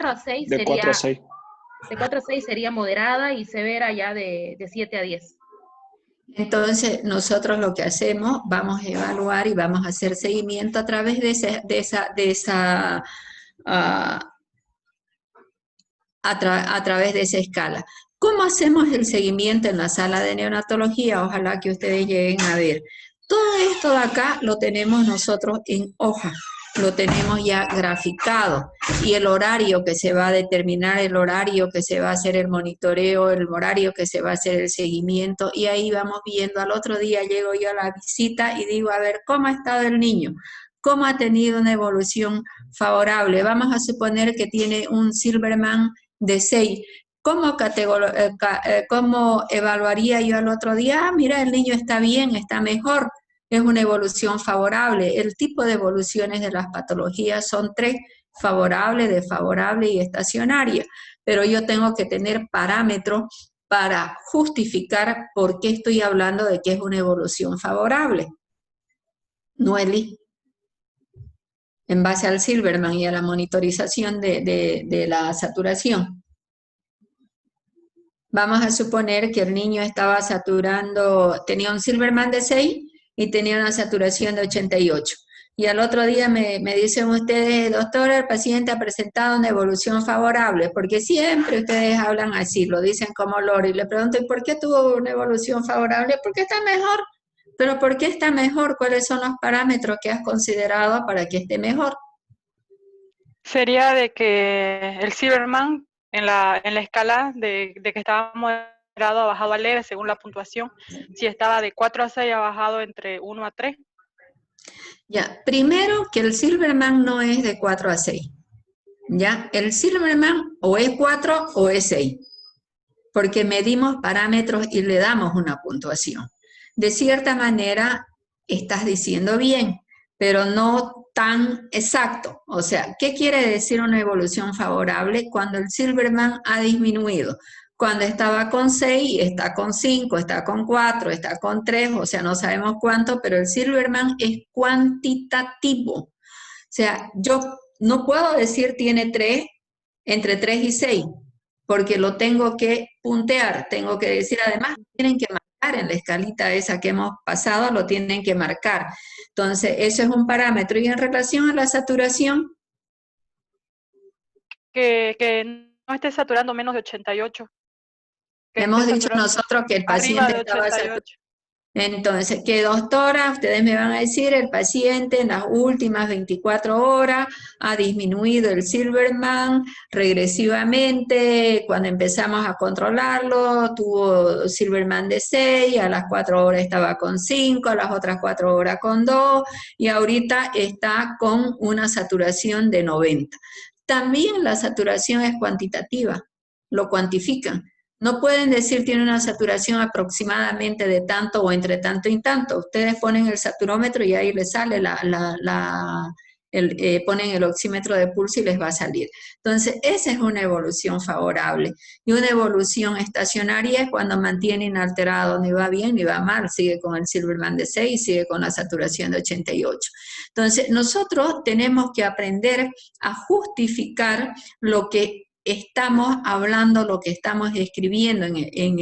a 6 de sería... 4 a 6. De 4 a 6 sería moderada y severa ya de 7 a 10. Entonces, nosotros lo que hacemos, vamos a evaluar y vamos a hacer seguimiento a través a través de esa escala. ¿Cómo hacemos el seguimiento en la sala de neonatología? Ojalá que ustedes lleguen a ver. Todo esto de acá lo tenemos nosotros en hoja, lo tenemos ya graficado, y el horario que se va a determinar, el horario que se va a hacer el monitoreo, el horario que se va a hacer el seguimiento, y ahí vamos viendo. Al otro día llego yo a la visita y digo, a ver, ¿cómo ha estado el niño? ¿Cómo ha tenido una evolución favorable? Vamos a suponer que tiene un Silberman de 6. ¿Cómo evaluaría yo al otro día? Ah, mira, el niño está bien, está mejor, es una evolución favorable. El tipo de evoluciones de las patologías son 3, favorable, desfavorable y estacionaria. Pero yo tengo que tener parámetros para justificar por qué estoy hablando de que es una evolución favorable. Noeli, en base al Silberman y a la monitorización de la saturación. Vamos a suponer que el niño estaba saturando, tenía un Silberman de 6 y tenía una saturación de 88. Y al otro día me dicen ustedes, doctora, el paciente ha presentado una evolución favorable, porque siempre ustedes hablan así, lo dicen como loro, y le pregunto, ¿y por qué tuvo una evolución favorable? Porque está mejor. ¿Pero por qué está mejor? ¿Cuáles son los parámetros que has considerado para que esté mejor? sería de que el Silverman en la escala de que estaba moderado ha bajado a leve según la puntuación. Si estaba de 4 a 6 ha bajado entre 1 a 3. Ya, primero que el Silverman no es de 4 a 6. ¿Ya? El Silverman o es 4 o es 6, porque medimos parámetros y le damos una puntuación. De cierta manera, estás diciendo bien, pero no tan exacto. O sea, ¿qué quiere decir una evolución favorable? Cuando el Silverman ha disminuido. Cuando estaba con 6, está con 5, está con 4, está con 3, o sea, no sabemos cuánto, pero el Silverman es cuantitativo. O sea, yo no puedo decir tiene 3, entre 3 y 6, porque lo tengo que puntear, tengo que decir, además, tienen que marcar en la escalita esa que hemos pasado, lo tienen que marcar. Entonces, eso es un parámetro. Y en relación a la saturación, Que no esté saturando menos de 88. hemos dicho nosotros que el paciente estaba saturado. Entonces, ¿qué doctora? Ustedes me van a decir, el paciente en las últimas 24 horas ha disminuido el Silverman regresivamente. Cuando empezamos a controlarlo, tuvo Silverman de 6, a las 4 horas estaba con 5, a las otras 4 horas con 2, y ahorita está con una saturación de 90. También la saturación es cuantitativa, lo cuantifican. No pueden decir tiene una saturación aproximadamente de tanto o entre tanto y tanto. Ustedes ponen el saturómetro y ahí les sale ponen el oxímetro de pulso y les va a salir. Entonces, esa es una evolución favorable. Y una evolución estacionaria es cuando mantiene inalterado, ni va bien ni va mal, sigue con el Silverman de 6, sigue con la saturación de 88. Entonces, nosotros tenemos que aprender a justificar lo que estamos hablando, lo que estamos escribiendo en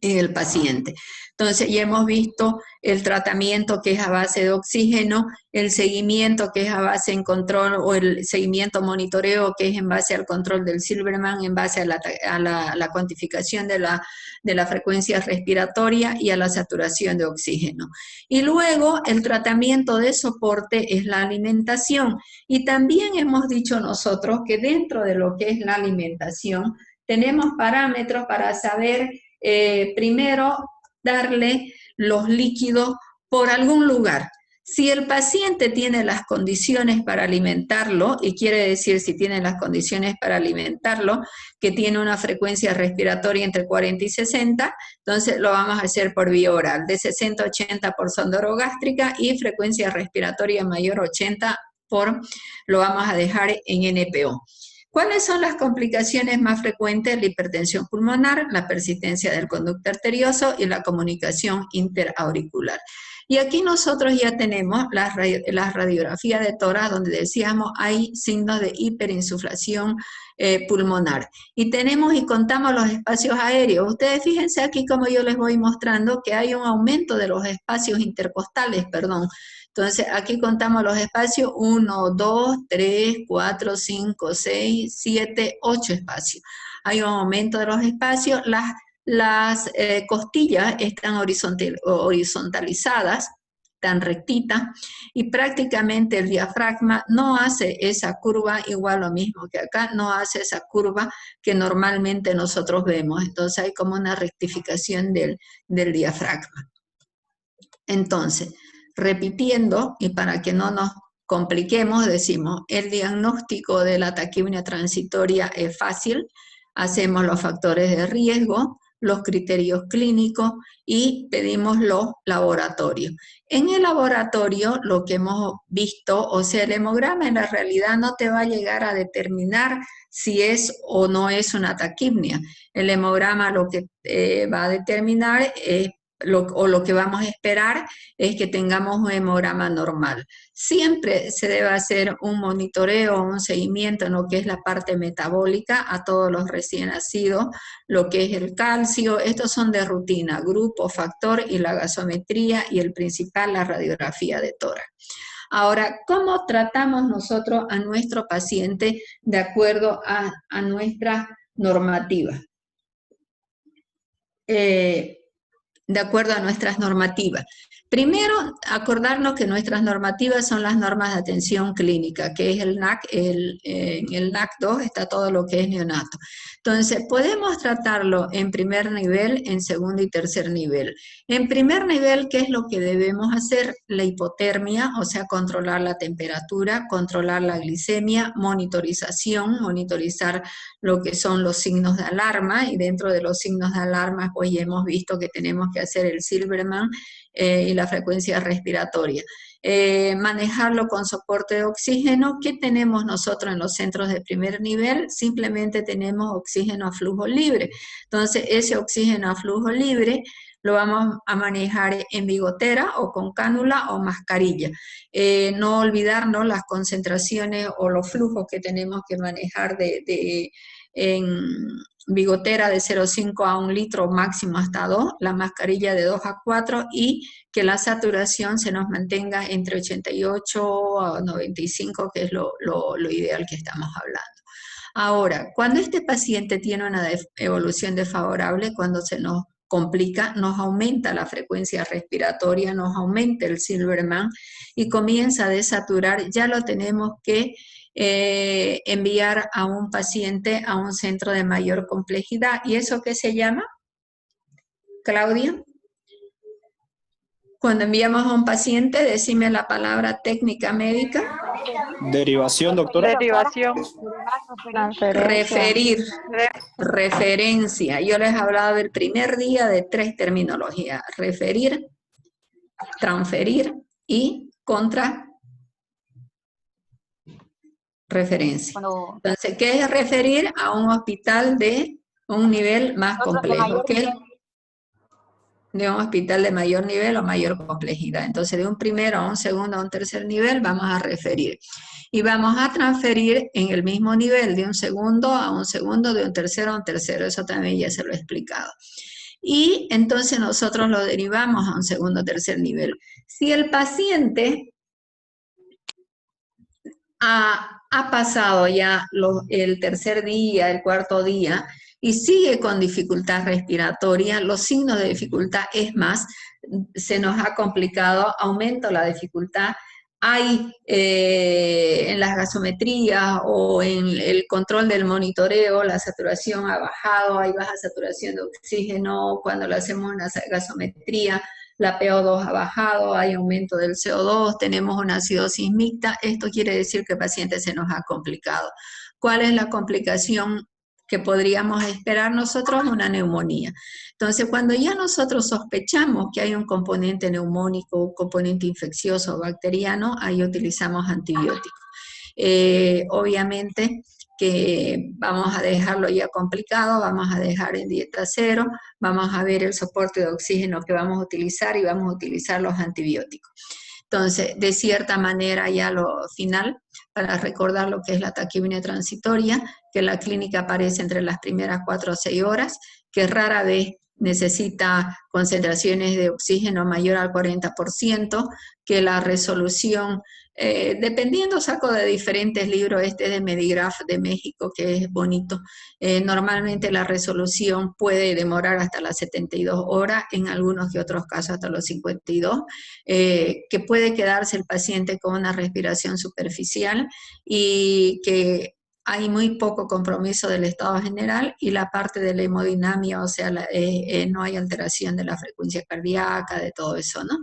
el paciente. Entonces, ya hemos visto el tratamiento que es a base de oxígeno, el seguimiento que es a base en control, o el seguimiento monitoreo que es en base al control del Silverman, en base a la cuantificación de la frecuencia respiratoria y a la saturación de oxígeno. Y luego el tratamiento de soporte es la alimentación. Y también hemos dicho nosotros que dentro de lo que es la alimentación tenemos parámetros para saber, primero, darle los líquidos por algún lugar. Si el paciente tiene las condiciones para alimentarlo, y quiere decir si tiene las condiciones para alimentarlo, que tiene una frecuencia respiratoria entre 40 y 60, entonces lo vamos a hacer por vía oral, de 60 a 80 por sonda orogástrica, y frecuencia respiratoria mayor 80 lo vamos a dejar en NPO. ¿Cuáles son las complicaciones más frecuentes? La hipertensión pulmonar, la persistencia del conducto arterioso y la comunicación interauricular. Y aquí nosotros ya tenemos las radiografías de tórax donde decíamos hay signos de hiperinsuflación pulmonar. Y tenemos y contamos los espacios aéreos. Ustedes fíjense aquí como yo les voy mostrando que hay un aumento de los espacios intercostales, perdón. Entonces, aquí contamos los espacios, 1, 2, 3, 4, 5, 6, 7, 8 espacios. Hay un aumento de los espacios, las costillas están horizontalizadas, tan rectitas, y prácticamente el diafragma no hace esa curva, igual lo mismo que acá, no hace esa curva que normalmente nosotros vemos. Entonces, hay como una rectificación del diafragma. Entonces, repitiendo, y para que no nos compliquemos, decimos, el diagnóstico de la taquipnea transitoria es fácil, hacemos los factores de riesgo, los criterios clínicos y pedimos los laboratorios. En el laboratorio, lo que hemos visto, o sea, el hemograma en la realidad no te va a llegar a determinar si es o no es una taquipnea. El hemograma lo que va a determinar es lo que vamos a esperar es que tengamos un hemograma normal. Siempre se debe hacer un monitoreo, un seguimiento en lo que es la parte metabólica a todos los recién nacidos, lo que es el calcio, estos son de rutina, grupo, factor y la gasometría, y el principal, la radiografía de tórax. Ahora, ¿cómo tratamos nosotros a nuestro paciente de acuerdo a nuestra normativa? De acuerdo a nuestras normativas. Primero, acordarnos que nuestras normativas son las normas de atención clínica, que es el NAC, en el NAC 2 está todo lo que es neonato. Entonces, podemos tratarlo en primer nivel, en segundo y tercer nivel. En primer nivel, ¿qué es lo que debemos hacer? La hipotermia, o sea, controlar la temperatura, controlar la glicemia, monitorización, monitorizar lo que son los signos de alarma, y dentro de los signos de alarma, pues ya hemos visto que tenemos que hacer el Silberman, y la frecuencia respiratoria. Manejarlo con soporte de oxígeno. ¿Qué tenemos nosotros en los centros de primer nivel? Simplemente tenemos oxígeno a flujo libre. Entonces, ese oxígeno a flujo libre lo vamos a manejar en bigotera o con cánula o mascarilla. No olvidarnos las concentraciones o los flujos que tenemos que manejar en bigotera de 0,5 a 1 litro, máximo hasta 2, la mascarilla de 2 a 4, y que la saturación se nos mantenga entre 88 a 95, que es lo ideal que estamos hablando. Ahora, cuando este paciente tiene una evolución desfavorable, cuando se nos complica, nos aumenta la frecuencia respiratoria, nos aumenta el Silberman y comienza a desaturar, ya lo tenemos que enviar a un paciente a un centro de mayor complejidad. ¿Y eso qué se llama, Claudia? Cuando enviamos a un paciente, decime la palabra técnica médica. Derivación, doctora. Derivación. Referir. Referencia. Yo les hablaba del primer día de 3 terminologías. Referir, transferir y referencia. Entonces, ¿qué es referir? A un hospital de un nivel más complejo. ¿Qué? De un hospital de mayor nivel o mayor complejidad. Entonces, de un primero a un segundo a un tercer nivel vamos a referir. Y vamos a transferir en el mismo nivel, de un segundo a un segundo, de un tercero a un tercero. Eso también ya se lo he explicado. Y entonces nosotros lo derivamos a un segundo o tercer nivel. Si el paciente ha pasado ya el tercer día, el cuarto día, y sigue con dificultad respiratoria, los signos de dificultad es más, se nos ha complicado, aumento la dificultad, hay en las gasometrías o en el control del monitoreo, la saturación ha bajado, hay baja saturación de oxígeno, cuando le hacemos una gasometría, la PO2 ha bajado, hay aumento del CO2, tenemos una acidosis mixta, esto quiere decir que el paciente se nos ha complicado. ¿Cuál es la complicación que podríamos esperar nosotros? Una neumonía. Entonces, cuando ya nosotros sospechamos que hay un componente neumónico, un componente infeccioso o bacteriano, ahí utilizamos antibióticos. Obviamente que vamos a dejarlo ya complicado, vamos a dejar en dieta cero, vamos a ver el soporte de oxígeno que vamos a utilizar y vamos a utilizar los antibióticos. Entonces, de cierta manera, ya lo final, para recordar lo que es la taquipnea transitoria, que la clínica aparece entre las primeras 4 o 6 horas, que rara vez necesita concentraciones de oxígeno mayor al 40%, que la resolución, dependiendo, saco de diferentes libros, este de Medigraph de México, que es bonito, normalmente la resolución puede demorar hasta las 72 horas, en algunos que otros casos hasta los 52, que puede quedarse el paciente con una respiración superficial y que hay muy poco compromiso del estado general, y la parte de la hemodinamia, o sea, no hay alteración de la frecuencia cardíaca, de todo eso, ¿no?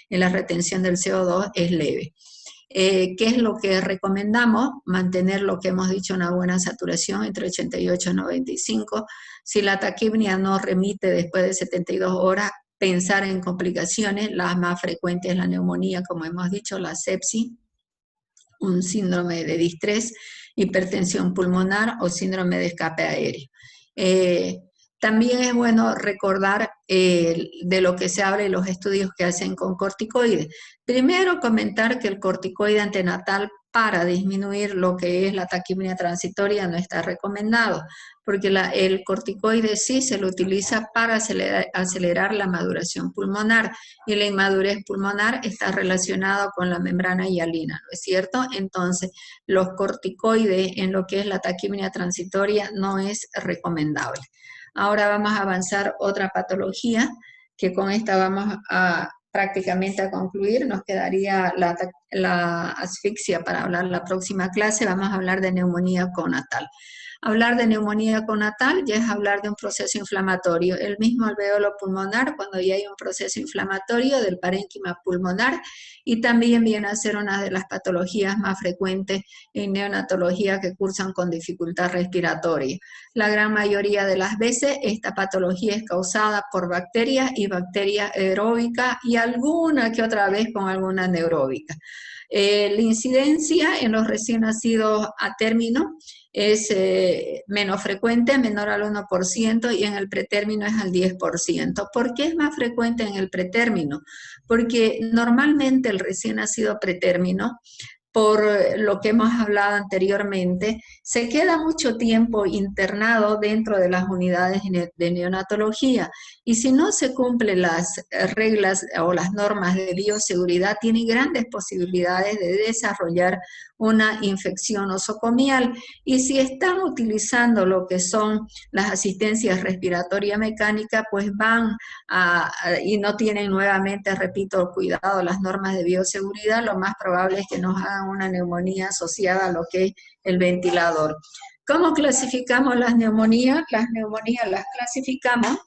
En la retención del CO2 es leve. ¿Qué es lo que recomendamos? Mantener lo que hemos dicho, una buena saturación entre 88 y 95. Si la taquipnea no remite después de 72 horas, pensar en complicaciones. Las más frecuentes es la neumonía, como hemos dicho, la sepsis, un síndrome de distrés, hipertensión pulmonar o síndrome de escape aéreo. También es bueno recordar de lo que se habla y los estudios que hacen con corticoides. Primero, comentar que el corticoide antenatal para disminuir lo que es la taquipnea transitoria no está recomendado, porque el corticoide sí se lo utiliza para acelerar la maduración pulmonar, y la inmadurez pulmonar está relacionada con la membrana hialina, ¿no es cierto? Entonces, los corticoides en lo que es la taquipnea transitoria no es recomendable. Ahora vamos a avanzar otra patología, que con esta vamos a prácticamente a concluir, nos quedaría la asfixia para hablar la próxima clase. Vamos a hablar de neumonía conatal. Hablar de neumonía conatal ya es hablar de un proceso inflamatorio, el mismo alveolo pulmonar cuando ya hay un proceso inflamatorio del parénquima pulmonar, y también viene a ser una de las patologías más frecuentes en neonatología que cursan con dificultad respiratoria. La gran mayoría de las veces esta patología es causada por bacterias y bacterias aeróbicas y alguna que otra vez con alguna anaeróbica. La incidencia en los recién nacidos a término es menos frecuente, menor al 1%, y en el pretérmino es al 10%. ¿Por qué es más frecuente en el pretérmino? Porque normalmente el recién nacido pretérmino, por lo que hemos hablado anteriormente, se queda mucho tiempo internado dentro de las unidades de neonatología, y si no se cumplen las reglas o las normas de bioseguridad, tiene grandes posibilidades de desarrollar una infección nosocomial. Y si están utilizando lo que son las asistencias respiratorias mecánicas, pues y no tienen nuevamente, repito, cuidado las normas de bioseguridad, lo más probable es que nos hagan una neumonía asociada a lo que es el ventilador. ¿Cómo clasificamos las neumonías? Las neumonías las clasificamos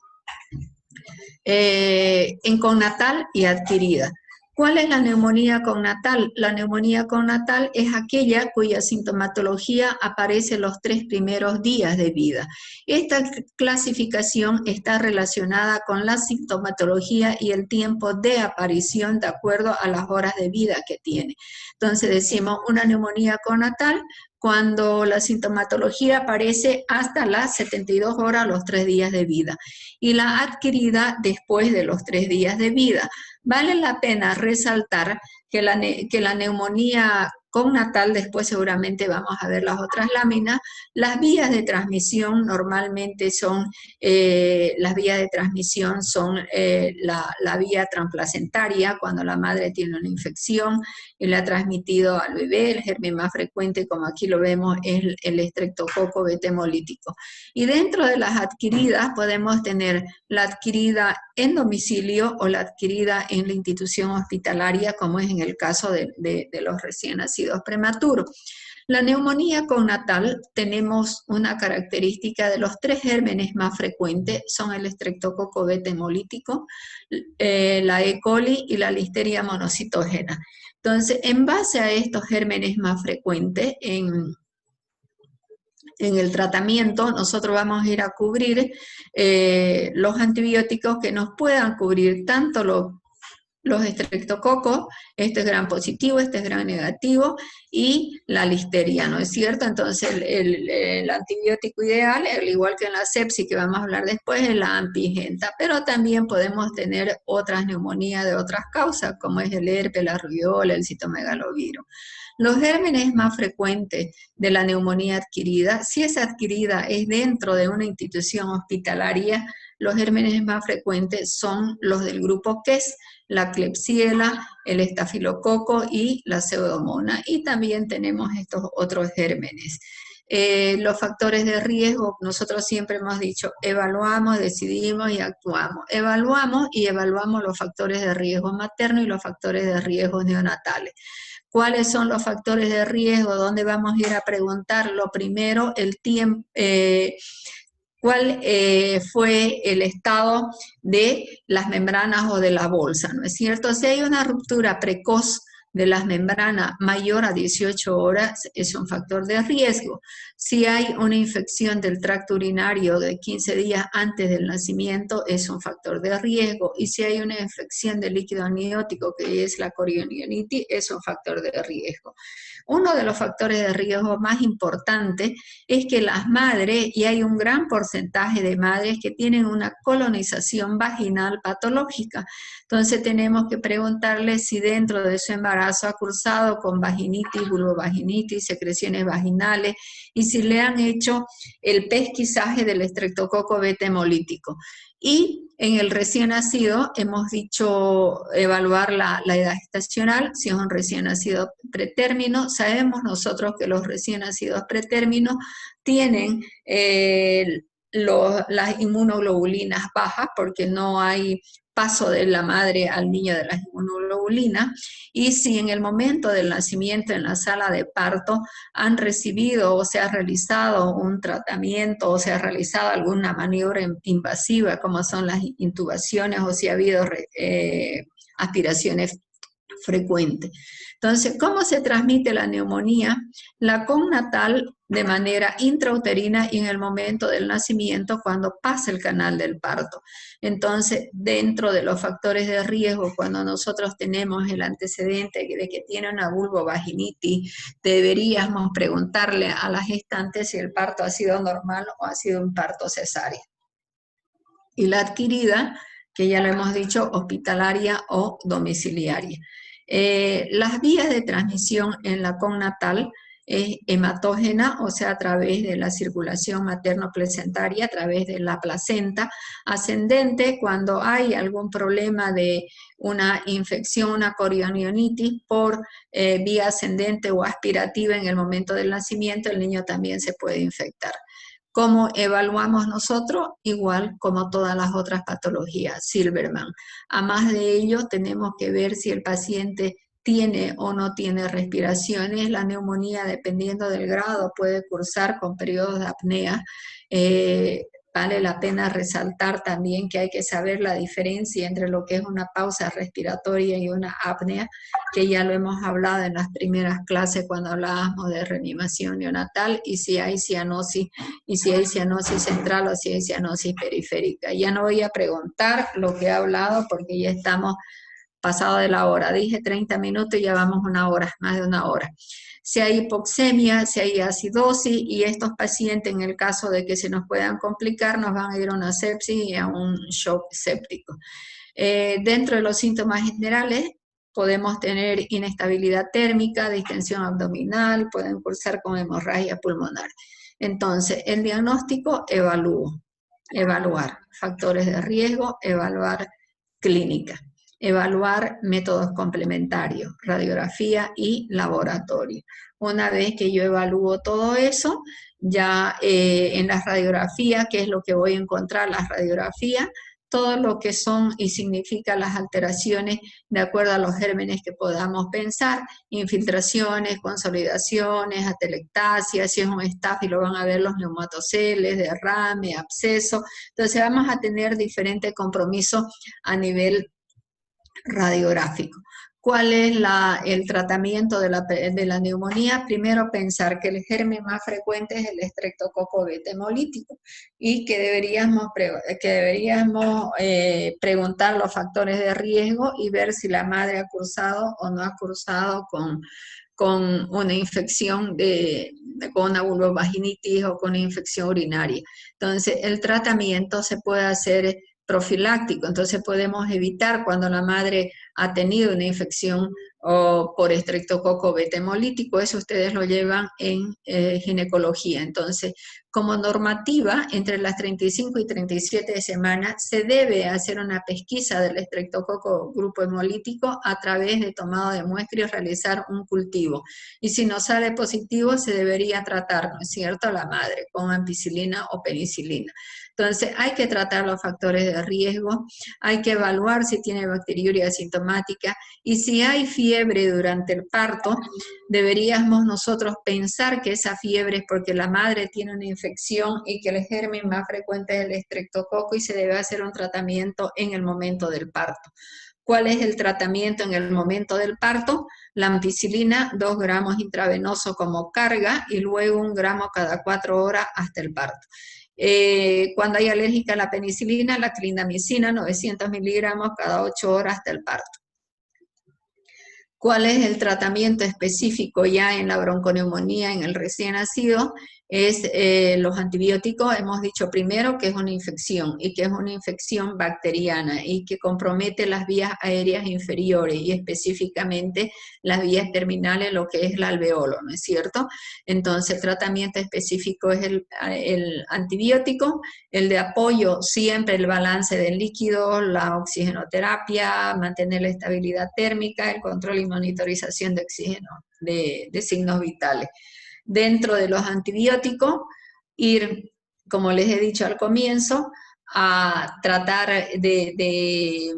en connatal y adquirida. ¿Cuál es la neumonía connatal? La neumonía connatal es aquella cuya sintomatología aparece los 3 primeros días de vida. Esta clasificación está relacionada con la sintomatología y el tiempo de aparición de acuerdo a las horas de vida que tiene. Entonces decimos una neumonía connatal cuando la sintomatología aparece hasta las 72 horas, los 3 días de vida, y la adquirida después de los 3 días de vida. Vale la pena resaltar que la neumonía connatal, después seguramente vamos a ver las otras láminas, las vías de transmisión normalmente son, la vía transplacentaria, cuando la madre tiene una infección y la ha transmitido al bebé. El germen más frecuente, como aquí lo vemos, es el estreptococo betemolítico. Y dentro de las adquiridas podemos tener la adquirida en domicilio o la adquirida en la institución hospitalaria, como es en el caso de los recién nacidos prematuros. La neumonía connatal tenemos una característica de los 3 gérmenes más frecuentes, son el estreptococo betemolítico, la E. coli y la listeria monocitógena. Entonces, en base a estos gérmenes más frecuentes en el tratamiento, nosotros vamos a ir a cubrir los antibióticos que nos puedan cubrir tanto los estreptococos, este es gram positivo, este es gram negativo, y la listeria, ¿no es cierto? Entonces el antibiótico ideal, al igual que en la sepsis, que vamos a hablar después, es la ampigenta, pero también podemos tener otras neumonías de otras causas, como es el herpes, la rubiola, el citomegalovirus. Los gérmenes más frecuentes de la neumonía adquirida, si esa adquirida es dentro de una institución hospitalaria, los gérmenes más frecuentes son los del grupo KES, la Klebsiella, el estafilococo y la pseudomonas. Y también tenemos estos otros gérmenes. Los factores de riesgo, nosotros siempre hemos dicho, evaluamos, decidimos y actuamos. Evaluamos y evaluamos los factores de riesgo materno y los factores de riesgo neonatales. ¿Cuáles son los factores de riesgo? ¿Dónde vamos a ir a preguntar? Lo primero, el tiempo. ¿Cuál fue el estado de las membranas o de la bolsa? ¿No es cierto? Si hay una ruptura precoz de las membranas mayor a 18 horas, es un factor de riesgo. Si hay una infección del tracto urinario de 15 días antes del nacimiento, es un factor de riesgo. Y si hay una infección del líquido amniótico, que es la corionionitis, es un factor de riesgo. Uno de los factores de riesgo más importantes es que las madres, y hay un gran porcentaje de madres que tienen una colonización vaginal patológica. Entonces tenemos que preguntarles si dentro de su embarazo ha cursado con vaginitis, vulvovaginitis, secreciones vaginales, y si le han hecho el pesquisaje del estreptococo betemolítico. Y en el recién nacido hemos dicho evaluar la edad gestacional, si es un recién nacido pretérmino. Sabemos nosotros que los recién nacidos pretérminos tienen las inmunoglobulinas bajas porque no hay paso de la madre al niño de la inmunoglobulina, y si en el momento del nacimiento en la sala de parto han recibido o se ha realizado un tratamiento o se ha realizado alguna maniobra invasiva, como son las intubaciones, o si ha habido aspiraciones frecuentes. Entonces, ¿cómo se transmite la neumonía? La connatal de manera intrauterina y en el momento del nacimiento cuando pasa el canal del parto. Entonces, dentro de los factores de riesgo, cuando nosotros tenemos el antecedente de que tiene una vulvovaginitis, deberíamos preguntarle a la gestante si el parto ha sido normal o ha sido un parto cesárea. Y la adquirida, que ya lo hemos dicho, hospitalaria o domiciliaria. Las vías de transmisión en la connatal es hematógena, o sea, a través de la circulación materno-placentaria, a través de la placenta, ascendente cuando hay algún problema de una infección, una corionionitis, por vía ascendente o aspirativa en el momento del nacimiento, el niño también se puede infectar. ¿Cómo evaluamos nosotros? Igual como todas las otras patologías, Silberman. A más de ello, tenemos que ver si el paciente tiene o no tiene respiraciones. La neumonía, dependiendo del grado, puede cursar con periodos de apnea. Vale la pena resaltar también que hay que saber la diferencia entre lo que es una pausa respiratoria y una apnea, que ya lo hemos hablado en las primeras clases cuando hablábamos de reanimación neonatal, y si hay cianosis, y si hay cianosis central o si hay cianosis periférica. Ya no voy a preguntar lo que he hablado porque ya estamos pasado de la hora. Dije 30 minutos y ya vamos una hora, más de una hora. Si hay hipoxemia, si hay acidosis, y estos pacientes, en el caso de que se nos puedan complicar, nos van a ir a una sepsis y a un shock séptico. Dentro de los síntomas generales, podemos tener inestabilidad térmica, distensión abdominal, pueden cursar con hemorragia pulmonar. Entonces, el diagnóstico, evaluar factores de riesgo, evaluar clínica. Evaluar métodos complementarios, radiografía y laboratorio. Una vez que yo evalúo todo eso, ya en las radiografías, ¿qué es lo que voy a encontrar? Las radiografías, todo lo que son y significa las alteraciones de acuerdo a los gérmenes que podamos pensar, infiltraciones, consolidaciones, atelectasia, si es un estáfilo van a ver los neumatoceles, derrame, absceso. Entonces vamos a tener diferentes compromisos a nivel radiográfico. ¿Cuál es el tratamiento de la neumonía? Primero, pensar que el germen más frecuente es el estreptococo beta hemolítico y que deberíamos preguntar los factores de riesgo y ver si la madre ha cursado o no ha cursado con una infección con una vulvovaginitis o con una infección urinaria. Entonces, el tratamiento se puede hacer profiláctico, entonces podemos evitar cuando la madre ha tenido una infección o por estreptococo beta hemolítico, eso ustedes lo llevan en ginecología. Entonces, como normativa, entre las 35 y 37 semanas se debe hacer una pesquisa del estreptococo grupo hemolítico a través de tomado de muestra y realizar un cultivo. Y si no sale positivo, se debería tratar, ¿no es cierto?, a la madre con ampicilina o penicilina. Entonces, hay que tratar los factores de riesgo, hay que evaluar si tiene bacteriuria asintomática, y si hay fiebre durante el parto, deberíamos nosotros pensar que esa fiebre es porque la madre tiene una infección y que el germen más frecuente es el estreptococo y se debe hacer un tratamiento en el momento del parto. ¿Cuál es el tratamiento en el momento del parto? La ampicilina, 2 gramos intravenoso como carga y luego 1 gramo cada 4 horas hasta el parto. Cuando hay alérgica a la penicilina, la clindamicina, 900 miligramos cada 8 horas hasta el parto. ¿Cuál es el tratamiento específico ya en la bronconeumonía en el recién nacido? Es los antibióticos. Hemos dicho primero que es una infección y que es una infección bacteriana y que compromete las vías aéreas inferiores y específicamente las vías terminales, lo que es el alveolo, ¿no es cierto? Entonces el tratamiento específico es el antibiótico, el de apoyo siempre el balance del líquido, la oxigenoterapia, mantener la estabilidad térmica, el control y monitorización de oxígeno, de signos vitales. Dentro de los antibióticos, ir, como les he dicho al comienzo, a tratar de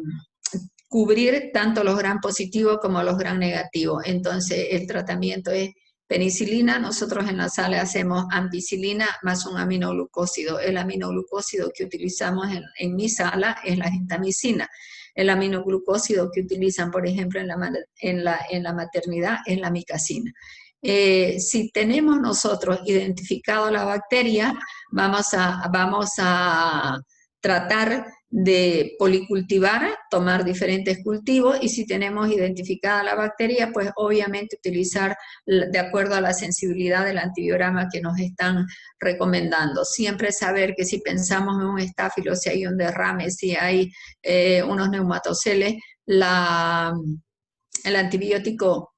cubrir tanto los gram positivos como los gram negativos. Entonces, el tratamiento es penicilina. Nosotros en la sala hacemos ampicilina más un aminoglucósido. El aminoglucósido que utilizamos en mi sala es la gentamicina. El aminoglucósido que utilizan, por ejemplo, en la maternidad es la micacina. Si tenemos nosotros identificado la bacteria, vamos a tratar de policultivar, tomar diferentes cultivos, y si tenemos identificada la bacteria, pues obviamente utilizar de acuerdo a la sensibilidad del antibiograma que nos están recomendando. Siempre saber que si pensamos en un estáfilo, si hay un derrame, si hay unos neumatoceles, el antibiótico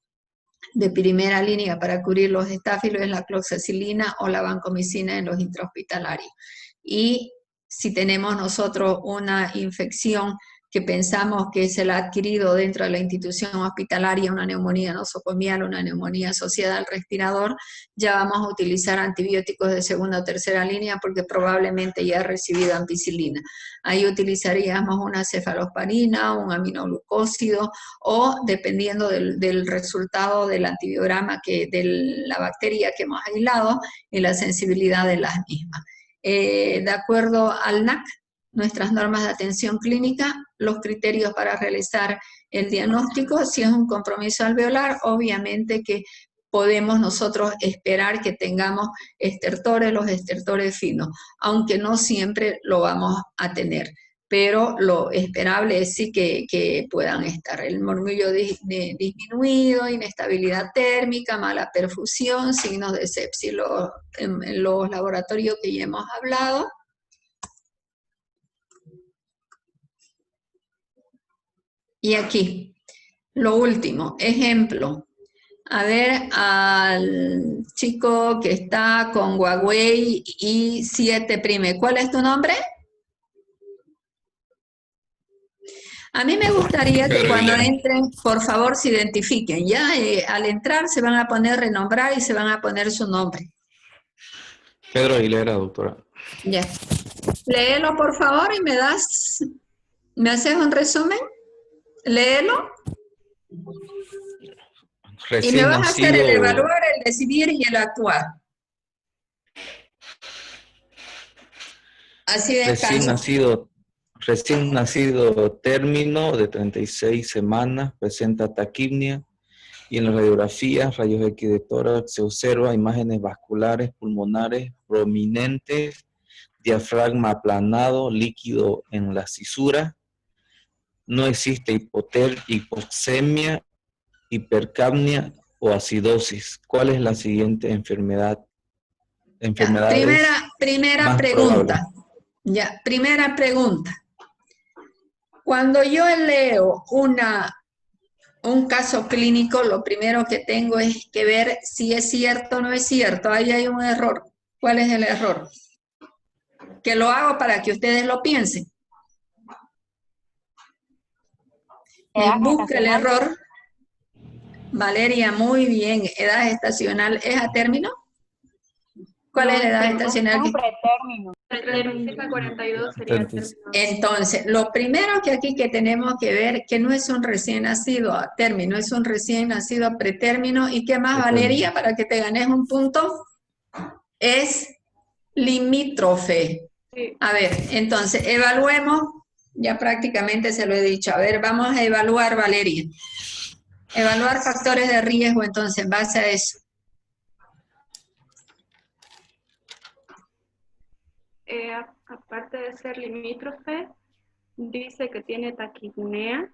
de primera línea para cubrir los estáfilos es la cloxacilina o la vancomicina en los intrahospitalarios. Y si tenemos nosotros una infección que pensamos que se la ha adquirido dentro de la institución hospitalaria, una neumonía nosocomial, una neumonía asociada al respirador, ya vamos a utilizar antibióticos de segunda o tercera línea porque probablemente ya ha recibido ampicilina. Ahí utilizaríamos una cefalosporina, un aminoglucósido, o dependiendo del resultado del antibiograma, de la bacteria que hemos aislado y la sensibilidad de las mismas. De acuerdo al NAC, nuestras normas de atención clínica, los criterios para realizar el diagnóstico, si es un compromiso alveolar, obviamente que podemos nosotros esperar que tengamos estertores, los estertores finos, aunque no siempre lo vamos a tener, pero lo esperable es sí que puedan estar. El murmullo disminuido, inestabilidad térmica, mala perfusión, signos de sepsis en los laboratorios que ya hemos hablado. Y aquí, lo último, ejemplo. A ver, al chico que está con Huawei i7 ¿cuál es tu nombre? A mí me gustaría que cuando entren, por favor, se identifiquen. Ya al entrar se van a poner renombrar y se van a poner su nombre. Pedro Aguilera, doctora. Ya. Léelo, por favor, y ¿me haces un resumen? Léelo. Recién Y me vas a hacer el nacido- evaluar, el decidir y el actuar. Así descanso. Recién nacido término de 36 semanas, presenta taquipnia, y en la radiografía, rayos X de tórax, se observa imágenes vasculares, pulmonares, prominentes, diafragma aplanado, líquido en la cisura. No existe hipoxemia, hipercapnia o acidosis. ¿Cuál es la siguiente enfermedad? Primera más pregunta. Ya, primera pregunta. Cuando yo leo un caso clínico, lo primero que tengo es que ver si es cierto o no es cierto. Ahí hay un error. ¿Cuál es el error? Que lo hago para que ustedes lo piensen. Busca el error. Valeria, muy bien. ¿Edad gestacional es a término? ¿Cuál es la edad gestacional? pretérmino. Cerca 42 sería el término. Entonces, lo primero que aquí que tenemos que ver, que no es un recién nacido a término, es un recién nacido a pretérmino. ¿Y qué más, Valeria, para que te ganes un punto? Es limítrofe. Sí. A ver, entonces, evaluemos, ya prácticamente se lo he dicho. A ver, vamos a evaluar, Valeria. Evaluar factores de riesgo, entonces, en base a eso. Aparte de ser limítrofe, dice que tiene taquipnea.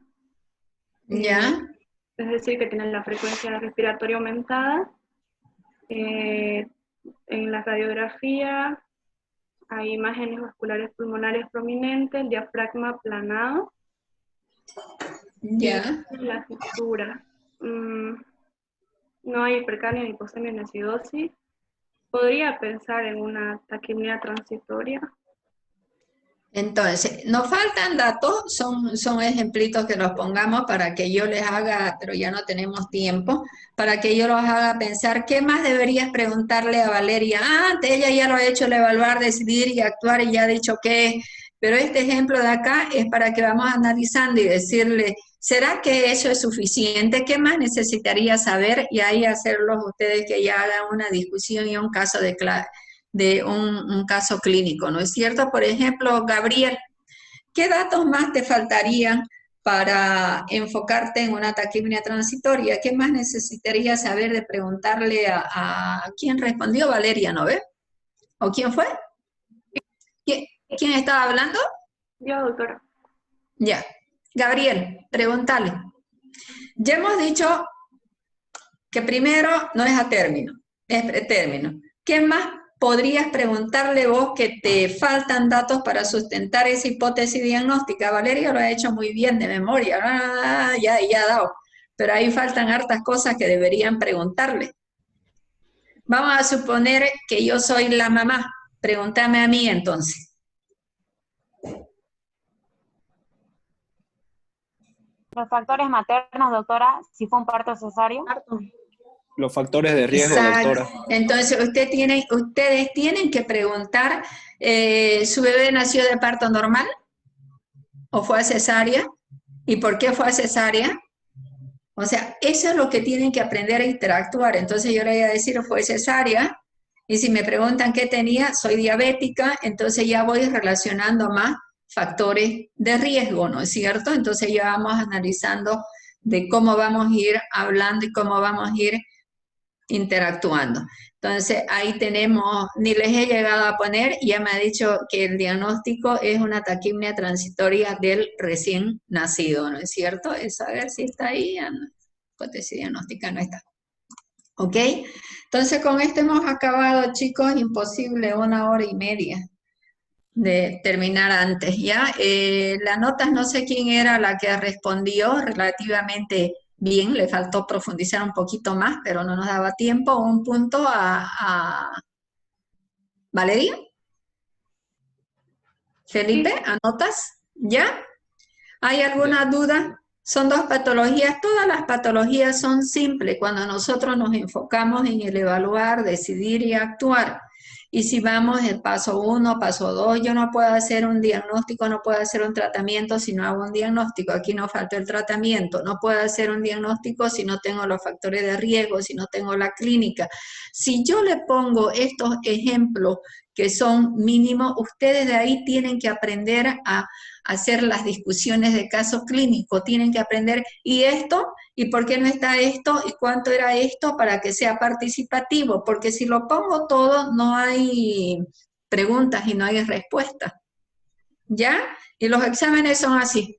¿Ya? Es decir, que tiene la frecuencia respiratoria aumentada. En la radiografía hay imágenes vasculares pulmonares prominentes, el diafragma aplanado. Ya. Y la fisura. No hay hipercapnia ni hipoxemia ni acidosis. Podría pensar en una taquipnea transitoria. Entonces, nos faltan datos, son ejemplitos que los pongamos para que yo les haga, pero ya no tenemos tiempo, para que yo los haga pensar, ¿qué más deberías preguntarle a Valeria? Antes ella ya lo ha hecho, el evaluar, decidir y actuar, y ya ha dicho que Pero este ejemplo de acá es para que vamos analizando y decirle, ¿será que eso es suficiente? ¿Qué más necesitaría saber? Y ahí hacerlos ustedes que ya hagan una discusión y un caso de un caso clínico, ¿no es cierto? Por ejemplo, Gabriel, ¿qué datos más te faltarían para enfocarte en una taquipnea transitoria? ¿Qué más necesitarías saber de preguntarle a quién respondió? Valeria, ¿no ve? ¿O quién fue? ¿Quién estaba hablando? Yo, doctora. Ya. Gabriel, pregúntale. Ya hemos dicho que primero no es a término, es pretérmino. ¿Qué más podrías preguntarle vos que te faltan datos para sustentar esa hipótesis diagnóstica? Valeria lo ha hecho muy bien de memoria, ya ha dado, pero ahí faltan hartas cosas que deberían preguntarle. Vamos a suponer que yo soy la mamá, pregúntame a mí entonces. Los factores maternos, doctora, si fue un parto cesárea. Los factores de riesgo, Exacto. doctora. Entonces, ustedes tienen que preguntar, ¿su bebé nació de parto normal? ¿O fue a cesárea? ¿Y por qué fue a cesárea? O sea, eso es lo que tienen que aprender a interactuar. Entonces yo le voy a decir, fue cesárea, y si me preguntan qué tenía, soy diabética, entonces ya voy relacionando más factores de riesgo, ¿no es cierto? Entonces ya vamos analizando de cómo vamos a ir hablando y cómo vamos a ir interactuando. Entonces ahí tenemos, ni les he llegado a poner, ya me ha dicho que el diagnóstico es una taquipnea transitoria del recién nacido, ¿no es cierto? Es saber si está ahí, hipótesis diagnóstica no está. ¿Ok? Entonces con esto hemos acabado, chicos, imposible 1 hora y media de terminar antes, ¿ya? Las notas, no sé quién era la que respondió relativamente bien, le faltó profundizar un poquito más, pero no nos daba tiempo. Un punto a Valeria. Felipe, ¿anotas? ¿Ya? ¿Hay alguna duda? Son 2 patologías, todas las patologías son simples cuando nosotros nos enfocamos en el evaluar, decidir y actuar. Y si vamos el paso 1, paso 2, yo no puedo hacer un diagnóstico, no puedo hacer un tratamiento si no hago un diagnóstico. Aquí nos falta el tratamiento. No puedo hacer un diagnóstico si no tengo los factores de riesgo, si no tengo la clínica. Si yo le pongo estos ejemplos que son mínimos, ustedes de ahí tienen que aprender a hacer las discusiones de caso clínico, tienen que aprender, ¿y esto? ¿Y por qué no está esto? ¿Y cuánto era esto? Para que sea participativo, porque si lo pongo todo, no hay preguntas y no hay respuestas, ¿ya? Y los exámenes son así,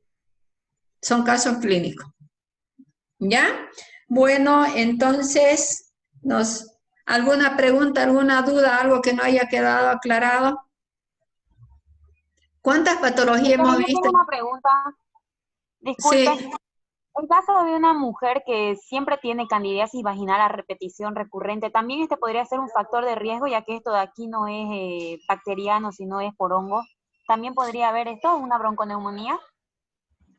son casos clínicos, ¿ya? Bueno, entonces, ¿alguna pregunta, alguna duda, algo que no haya quedado aclarado? ¿Cuántas patologías hemos Yo visto? tengo una pregunta. Disculpe. Sí. El caso de una mujer que siempre tiene candidiasis vaginal a repetición recurrente, ¿también este podría ser un factor de riesgo, ya que esto de aquí no es bacteriano, sino es por hongo? ¿También podría haber esto, una bronconeumonía?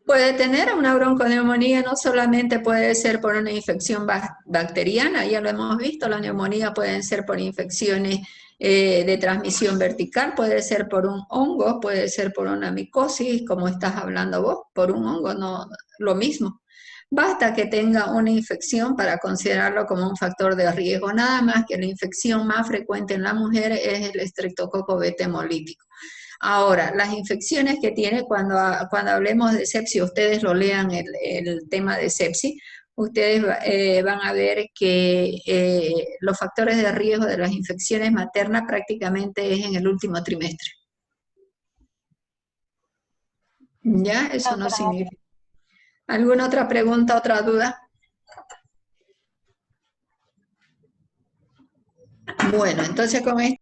Puede tener una bronconeumonía, no solamente puede ser por una infección bacteriana, ya lo hemos visto, la neumonía pueden ser por infecciones de transmisión vertical, puede ser por un hongo, puede ser por una micosis, como estás hablando vos, por un hongo, no lo mismo. Basta que tenga una infección para considerarlo como un factor de riesgo, nada más que la infección más frecuente en la mujer es el estreptococo beta hemolítico. Ahora, las infecciones que tiene, cuando hablemos de sepsis, ustedes lo lean el tema de sepsis, ustedes van a ver que los factores de riesgo de las infecciones maternas prácticamente es en el último trimestre. ¿Ya? Eso no significa. ¿Alguna otra pregunta, otra duda? Bueno, entonces con esto